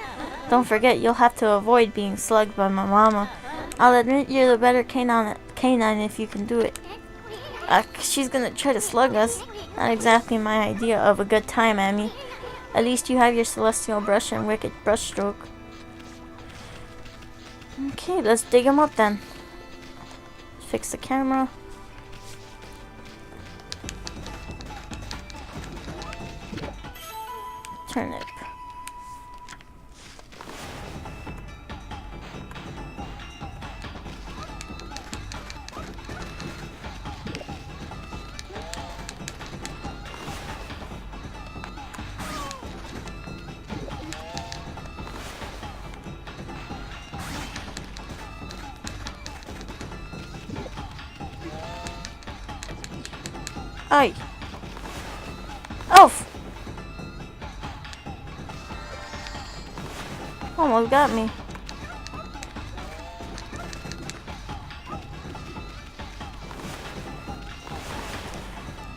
Don't forget, you'll have to avoid being slugged by my mama. I'll admit you're the better canine if you can do it. She's gonna try to slug us. Not exactly my idea of a good time, Amy. At least you have your celestial brush and wicked brush stroke. Okay, let's dig him up then. fix the camera. Turnip. Ay. Oh! Almost got me.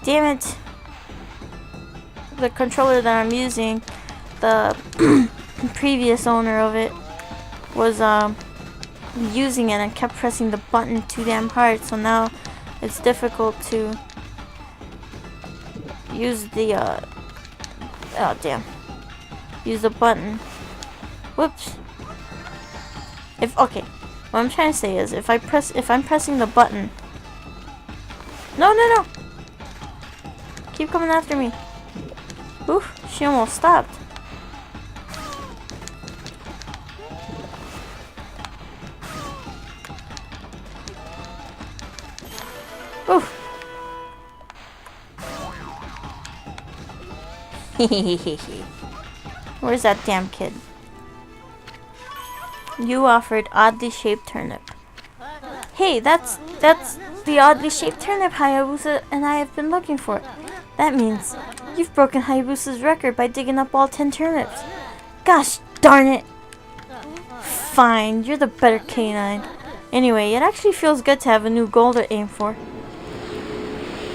Damn it. The controller that I'm using, the previous owner of it was using it and kept pressing the button too damn hard, so now it's difficult to use the oh damn, use the button. Whoops. Okay, what I'm trying to say is if I'm pressing the button. No, keep coming after me. Oof, she almost stopped. Oof. Where's that damn kid? You offered oddly shaped turnip. Hey, that's the oddly shaped turnip Hayabusa and I have been looking for. That means you've broken Hayabusa's record by digging up all 10 turnips. Gosh darn it. Fine, you're the better canine. Anyway, it actually feels good to have a new goal to aim for.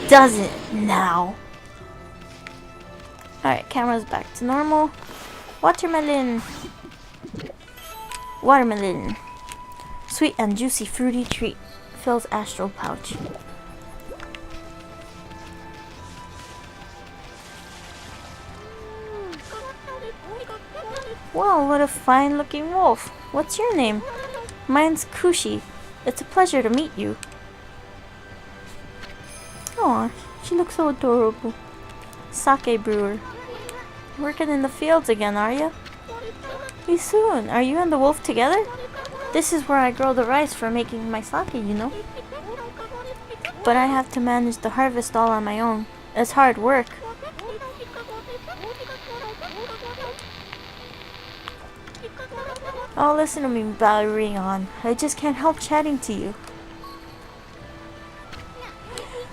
Does it now? Alright, camera's back to normal. Watermelon. Watermelon. Sweet and juicy fruity treat. Fills astral pouch. Wow, what a fine looking wolf. What's your name? Mine's Kushi. It's a pleasure to meet you. Aw, she looks so adorable. Sake brewer. Working in the fields again, are you? You soon. Are you and the wolf together? This is where I grow the rice for making my sake, you know. But I have to manage the harvest all on my own. It's hard work. Oh, listen to me blabbering on. I just can't help chatting to you.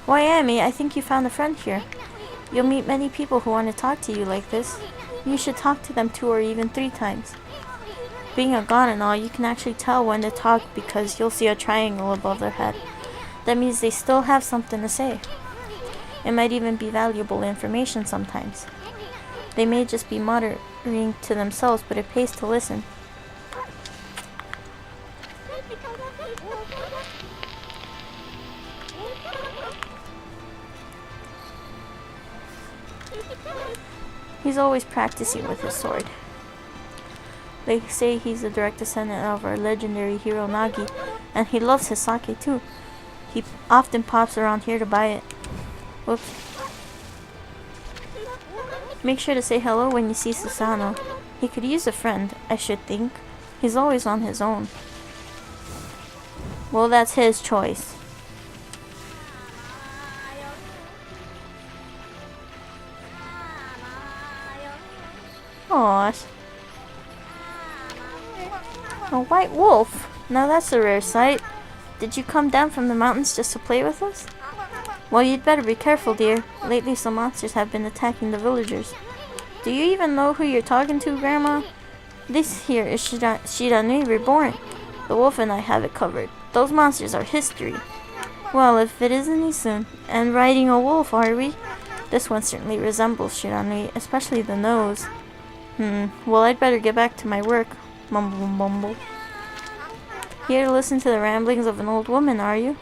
Why, Amy, I think you found a friend here. You'll meet many people who want to talk to you like this. You should talk to them 2 or even 3 times. Being a god and all, you can actually tell when to talk because you'll see a triangle above their head. That means they still have something to say. It might even be valuable information sometimes. They may just be muttering to themselves, but it pays to listen. He's always practicing with his sword. They say he's a direct descendant of our legendary hero Nagi, and he loves his sake too. He often pops around here to buy it. Whoops. Make sure to say hello when you see Susano. He could use a friend, I should think. He's always on his own. Well, that's his choice. Aww. A white wolf? Now that's a rare sight. Did you come down from the mountains just to play with us? Well, you'd better be careful, dear. Lately some monsters have been attacking the villagers. Do you even know who you're talking to, Grandma? This here is Shiranui Reborn. The wolf and I have it covered. Those monsters are history. Well, if it isn't Isun. And riding a wolf, are we? This one certainly resembles Shiranui, especially the nose. Well, I'd better get back to my work. Mumble mumble. Here to listen to the ramblings of an old woman, are you?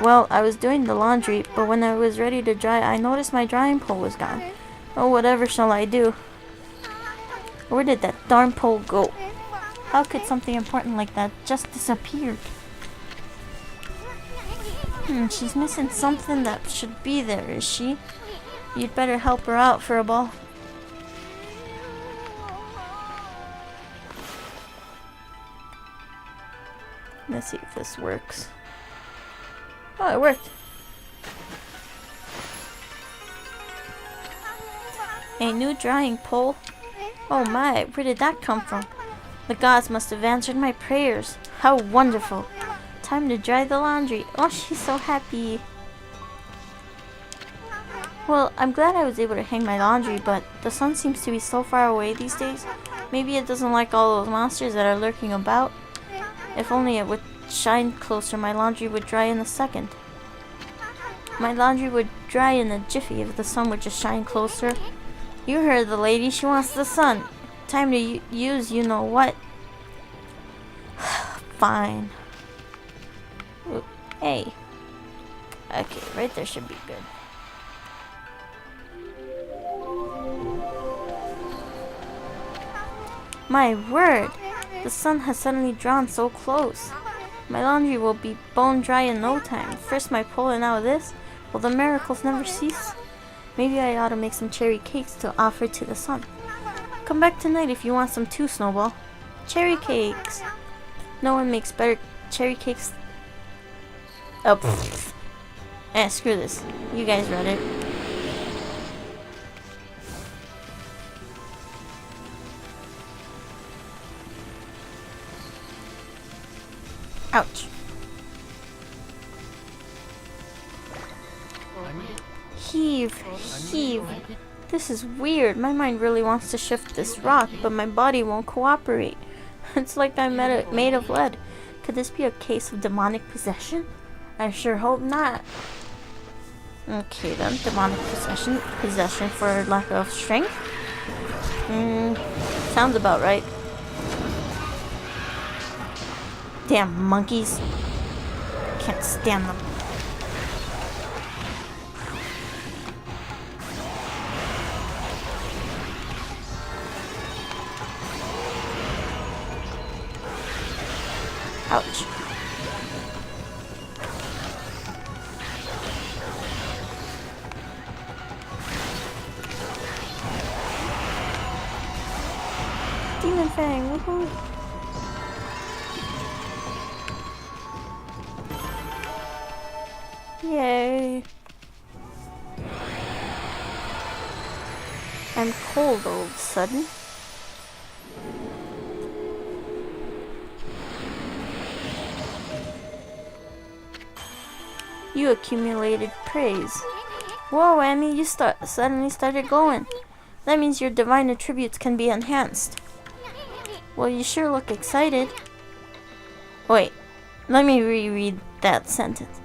Well, I was doing the laundry, but when I was ready to dry, I noticed my drying pole was gone. Oh, whatever shall I do? Where did that darn pole go? How could something important like that just disappear? She's missing something that should be there, is she? You'd better help her out, Furball. Let's see if this works. Oh, it worked. A new drying pole? Oh my, where did that come from? The gods must have answered my prayers. How wonderful. Time to dry the laundry. Oh, she's so happy. Well, I'm glad I was able to hang my laundry, but the sun seems to be so far away these days. Maybe it doesn't like all those monsters that are lurking about. If only it would shine closer, my laundry would dry in a second. My laundry would dry in a jiffy if the sun would just shine closer. You heard the lady, she wants the sun. Time to use you know what. Fine. Ooh, hey. Okay, right there should be good. My word! The sun has suddenly drawn so close. My laundry will be bone dry in no time. First my pulling out of this. Will the miracles never cease? Maybe I ought to make some cherry cakes to offer to the sun. Come back tonight if you want some too, Snowball. Cherry cakes! No one makes better cherry cakes. Oh, pfft. Screw this. You guys read it. Ouch. Heave, heave. This is weird. My mind really wants to shift this rock, but my body won't cooperate. It's like I'm made of lead. Could this be a case of demonic possession? I sure hope not. Okay then, demonic possession for lack of strength? Sounds about right. Damn monkeys. Can't stand them. Ouch. Demon Fang, woohoo! Yay! I'm cold all of a sudden. You accumulated praise. Whoa, Amy, you suddenly started glowing. That means your divine attributes can be enhanced. Well, you sure look excited. Wait, let me reread that sentence.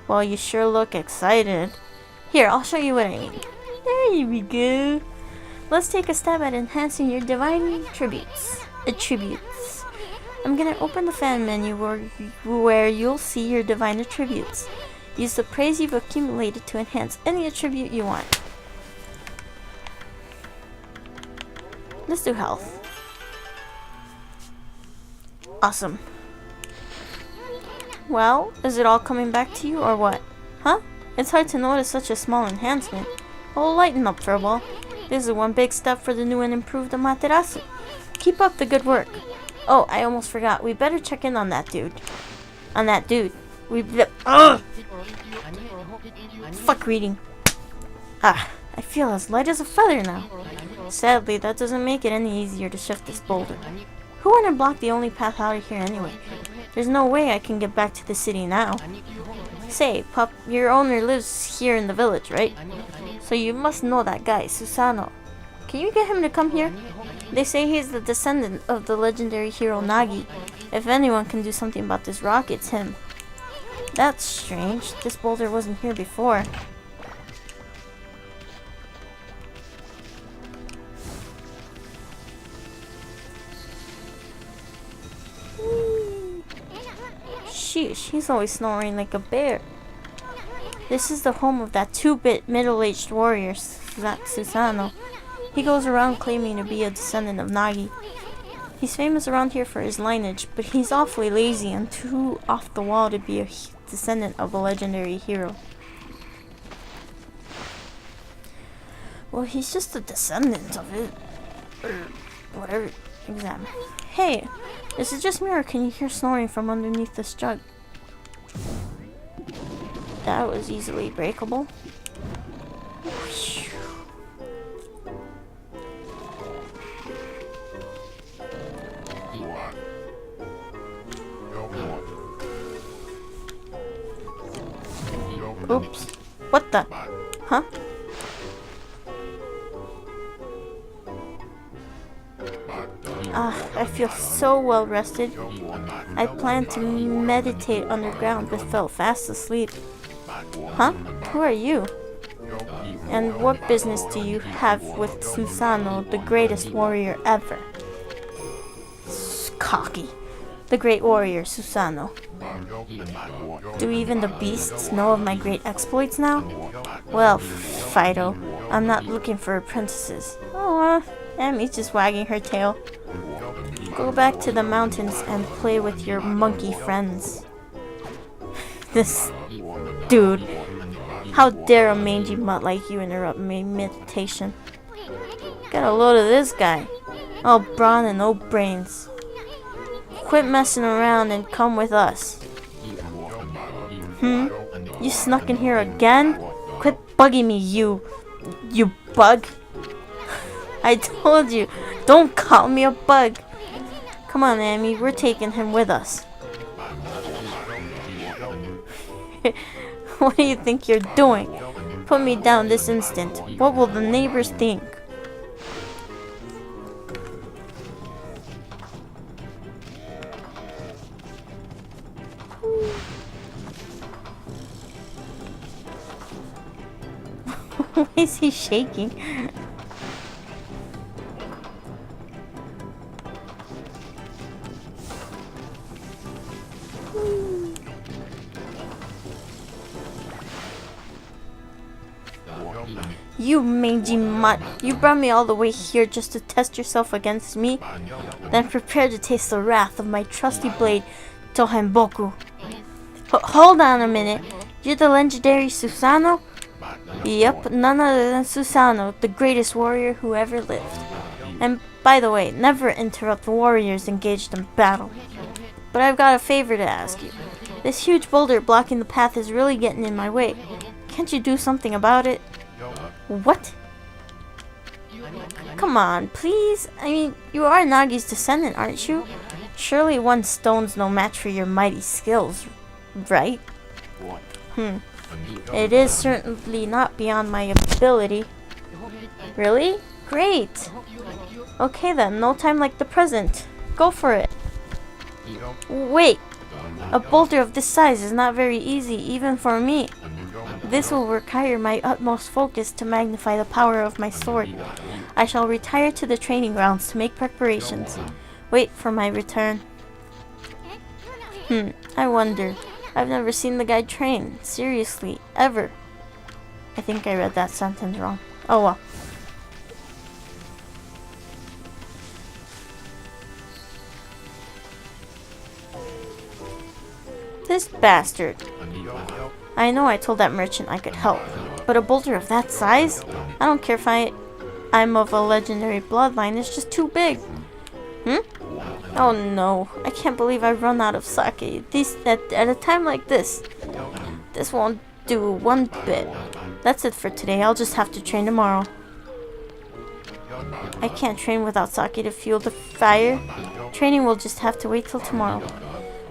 Well, you sure look excited. Here, I'll show you what I mean. There we go. Let's take a stab at enhancing your divine attributes. I'm gonna open the fan menu where you'll see your divine attributes. Use the praise you've accumulated to enhance any attribute you want. Let's do health. Awesome. Well, is it all coming back to you or what? Huh? It's hard to notice such a small enhancement. Well, lighten up, Furball. This is one big step for the new and improved Amaterasu. Keep up the good work. Oh, I almost forgot. We better check in on that dude. Fuck reading. Ah, I feel as light as a feather now. Sadly, that doesn't make it any easier to shift this boulder. Who went and blocked the only path out of here anyway? There's no way I can get back to the city now. Say, pup, your owner lives here in the village, right? So you must know that guy, Susano. Can you get him to come here? They say he's the descendant of the legendary hero Nagi. If anyone can do something about this rock, it's him. That's strange. This boulder wasn't here before. Sheesh, he's always snoring like a bear. This is the home of that 2-bit middle-aged warrior, Susano. He goes around claiming to be a descendant of Nagi. He's famous around here for his lineage, but he's awfully lazy and too off the wall to be descendant of a legendary hero. Well, he's just a descendant of it. Or whatever. Examine. Hey, is it just me or can you hear snoring from underneath this jug? That was easily breakable. Oops. What the? Huh? I feel so well rested. I planned to meditate underground but fell fast asleep. Huh? Who are you? And what business do you have with Susanoo, the greatest warrior ever? Cocky. The great warrior, Susanoo. Do even the beasts know of my great exploits now? Well, Fido, I'm not looking for apprentices. Oh, Ami's just wagging her tail. Go back to the mountains and play with your monkey friends. This dude. How dare a mangy mutt like you interrupt my meditation? Get a load of this guy. All brawn and no brains. Quit messing around and come with us. You snuck in here again? Quit bugging me, you bug. I told you, don't call me a bug. Come on, Amy, we're taking him with us. What do you think you're doing? Put me down this instant. What will the neighbors think? Why is he shaking? You mangy mutt, you brought me all the way here just to test yourself against me? Then prepare to taste the wrath of my trusty blade, Tohenboku. Hold on a minute, you're the legendary Susanoo? Yep, none other than Susanoo, the greatest warrior who ever lived. And by the way, never interrupt warriors engaged in battle. But I've got a favor to ask you. This huge boulder blocking the path is really getting in my way. Can't you do something about it? What? Come on, please. I mean, you are Nagi's descendant, aren't you? Surely one stone's no match for your mighty skills, right? It is certainly not beyond my ability. Really? Great. Okay then, no time like the present. Go for it. Wait. A boulder of this size is not very easy, even for me. This will require my utmost focus to magnify the power of my sword. I shall retire to the training grounds to make preparations. Wait for my return. I wonder. I've never seen the guy train. Seriously, ever. I think I read that sentence wrong. Oh well. This bastard. I know I told that merchant I could help, but a boulder of that size? I don't care if I'm of a legendary bloodline, it's just too big. Oh no, I can't believe I've run out of sake. At a time like this won't do one bit. That's it for today, I'll just have to train tomorrow. I can't train without sake to fuel the fire. Training will just have to wait till tomorrow.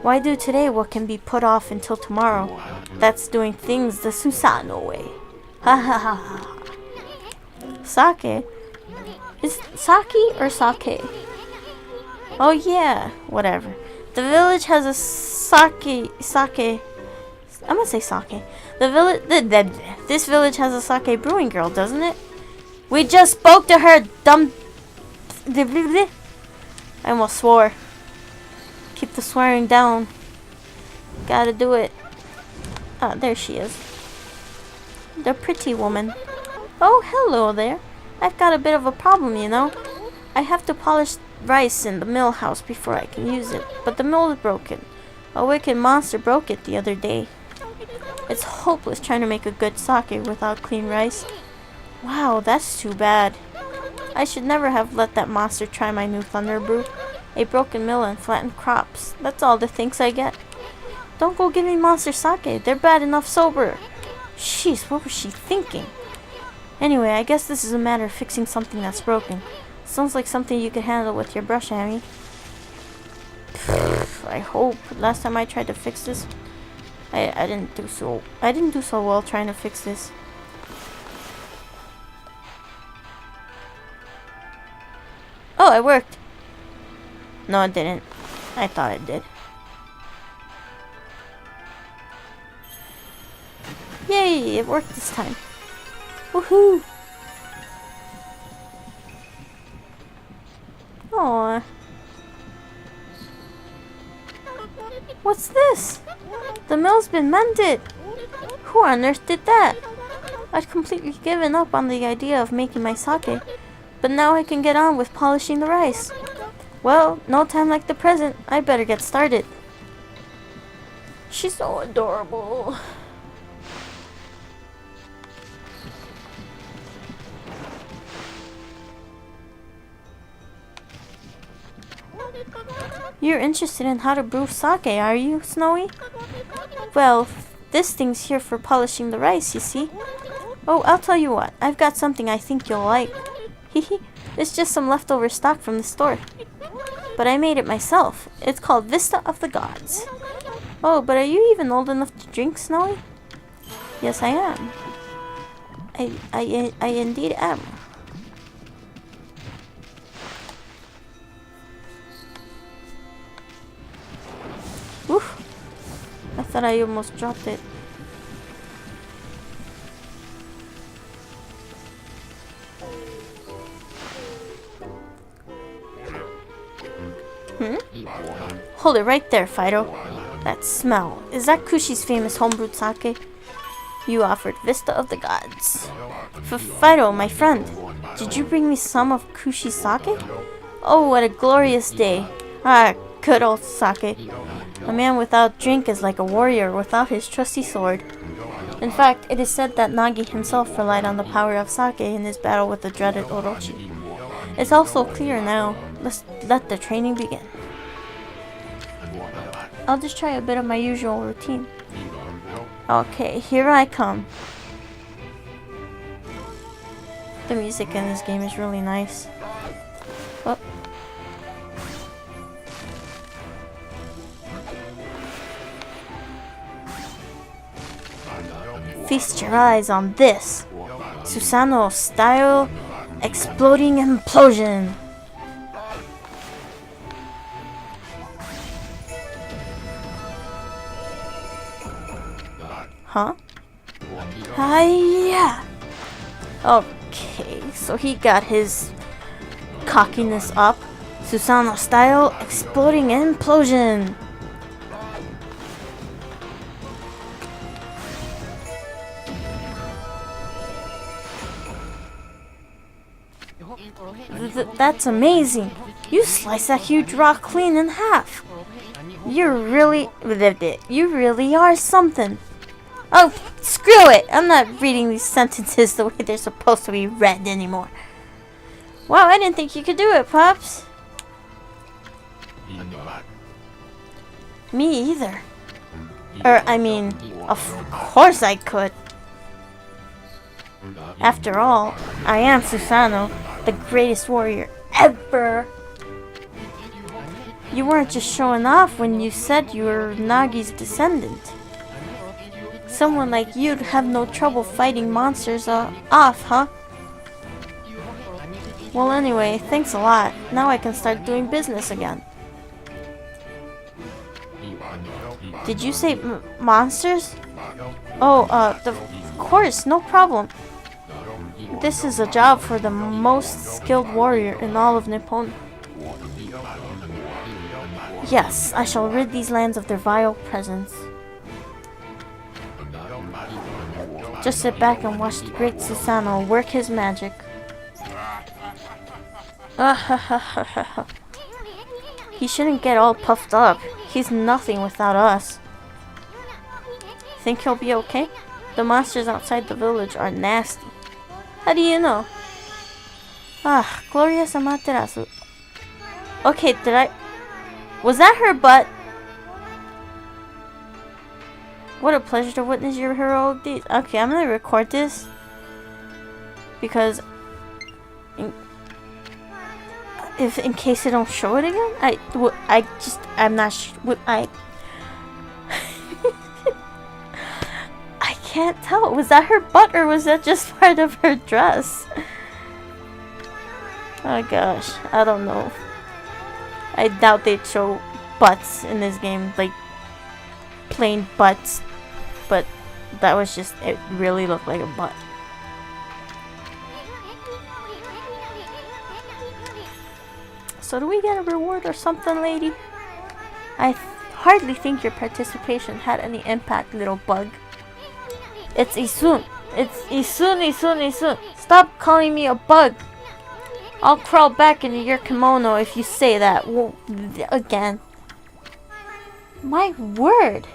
Why do today what can be put off until tomorrow? That's doing things the Susanoo way. Ha ha ha ha. Sake? Is sake or sake? Oh yeah, whatever. The village has a sake. I'm gonna say sake. This village has a sake brewing girl, doesn't it? We just spoke to her, dumb. I almost swore. Keep the swearing down. Gotta do it. Ah, there she is. The pretty woman. Oh, hello there. I've got a bit of a problem, you know. I have to polish rice in the mill house before I can use it, but the mill is broken. A wicked monster broke it the other day. It's hopeless trying to make a good sake without clean rice. Wow, that's too bad. I should never have let that monster try my new thunder brew. A broken mill and flattened crops. That's all the thanks I get. Don't go giving monster sake. They're bad enough sober. Jeez, what was she thinking? Anyway, I guess this is a matter of fixing something that's broken. Sounds like something you could handle with your brush, Amy. I hope. Last time I tried to fix this, I didn't do so well trying to fix this. Oh, it worked. No, it didn't. I thought it did. Yay, it worked this time. Woohoo! Aww. What's this? The mill's been mended. Who on earth did that? I'd completely given up on the idea of making my sake, but now I can get on with polishing the rice. Well, no time like the present. I better get started. She's so adorable. You're interested in how to brew sake, are you, Snowy? Well, this thing's here for polishing the rice, you see. Oh, I'll tell you what. I've got something I think you'll like. Hehe, it's just some leftover stock from the store. But I made it myself. It's called Vista of the Gods. Oh, but are you even old enough to drink, Snowy? Yes, I am. I indeed am. Oof. I thought I almost dropped it. Hold it right there, Fido. That smell. Is that Kushi's famous homebrewed sake? You offered Vista of the Gods. Fido, my friend, did you bring me some of Kushi's sake? Oh, what a glorious day. Ah, good old sake. A man without drink is like a warrior without his trusty sword. In fact, it is said that Nagi himself relied on the power of sake in his battle with the dreaded Orochi. It's also clear now. Let's let the training begin. I'll just try a bit of my usual routine. Okay, here I come. The music in this game is really nice. Oh. Feast your eyes on this. Susanoo style exploding implosion. Huh? Hiya! Okay, so he got his cockiness up. Susanoo style exploding implosion. That's amazing. You sliced that huge rock clean in half. You really are something. Oh, screw it! I'm not reading these sentences the way they're supposed to be read anymore. Wow, I didn't think you could do it, Pops. Me either. I mean, of course I could. After all, I am Susanoo, the greatest warrior ever. You weren't just showing off when you said you were Nagi's descendant. Someone like you'd have no trouble fighting monsters off, huh? Well, anyway, thanks a lot. Now I can start doing business again. Did you say monsters? Oh, of course, no problem. This is a job for the most skilled warrior in all of Nippon. Yes, I shall rid these lands of their vile presence. Just sit back and watch the great Susanoo work his magic. He shouldn't get all puffed up. He's nothing without us. think he'll be okay? The monsters outside the village are nasty. How do you know? Ah, glorious Amaterasu. Okay, was that her butt? What a pleasure to witness your heroic deeds. Okay, I'm gonna record this because in case I don't show it again, I'm not sure. I can't tell. Was that her butt or was that just part of her dress? Oh gosh, I don't know. I doubt they'd show butts in this game, like plain butts, but that was just, it really looked like a butt. So do we get a reward or something, lady? I hardly think your participation had any impact, little bug. It's Isun. It's Isun. Stop calling me a bug. I'll crawl back into your kimono if you say that. Well, again. My word.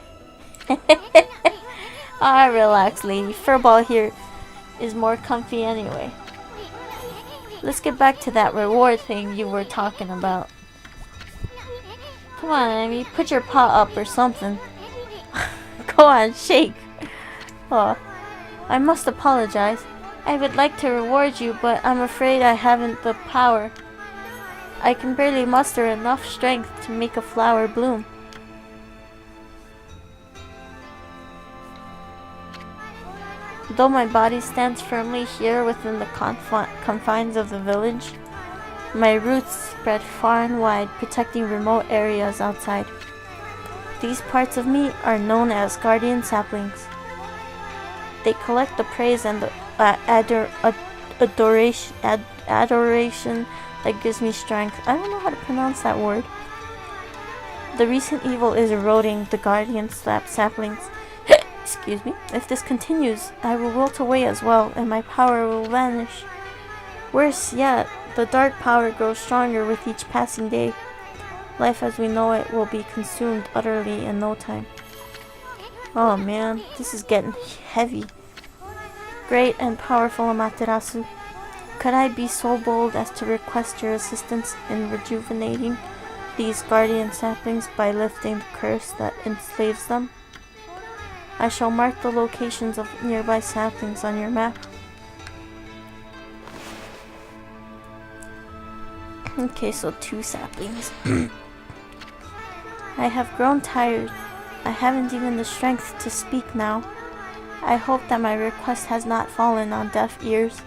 Ah, relax, lady. Furball here is more comfy anyway. Let's get back to that reward thing you were talking about. Come on, Amy. Put your paw up or something. Go on, shake. Oh, I must apologize. I would like to reward you, but I'm afraid I haven't the power. I can barely muster enough strength to make a flower bloom. Though my body stands firmly here within the confines of the village, my roots spread far and wide, protecting remote areas outside. These parts of me are known as guardian saplings. They collect the praise and the adoration that gives me strength. I don't know how to pronounce that word. The recent evil is eroding the guardian saplings. Excuse me. If this continues, I will wilt away as well, and my power will vanish. Worse yet, the dark power grows stronger with each passing day. Life as we know it will be consumed utterly in no time. Oh man, this is getting heavy. Great and powerful Amaterasu, could I be so bold as to request your assistance in rejuvenating these guardian saplings by lifting the curse that enslaves them? I shall mark the locations of nearby saplings on your map. Okay, so 2 saplings. I have grown tired. I haven't even the strength to speak now. I hope that my request has not fallen on deaf ears.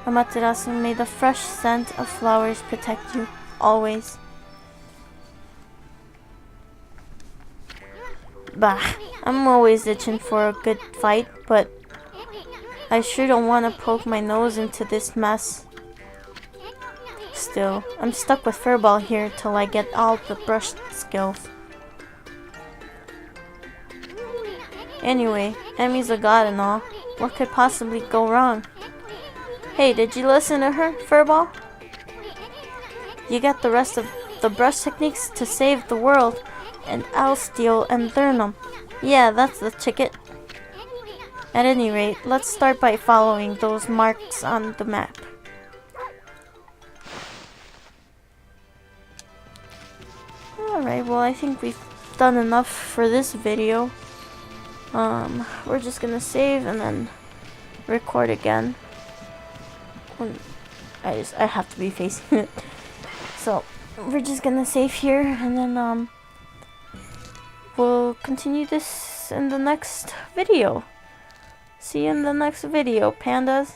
Amaterasu, may the fresh scent of flowers protect you, always. Bah, I'm always itching for a good fight, but I sure don't want to poke my nose into this mess. Still, I'm stuck with Furball here till I get all the brush skills. Anyway, Emmy's a god and all. What could possibly go wrong? Hey, did you listen to her, Furball? You got the rest of the brush techniques to save the world, and I'll steal and learn them. Yeah, that's the ticket. At any rate, let's start by following those marks on the map. Alright, well I think we've done enough for this video. We're just gonna save and then record again. I have to be facing it. So, we're just gonna save here and then we'll continue this in the next video. See you in the next video, pandas.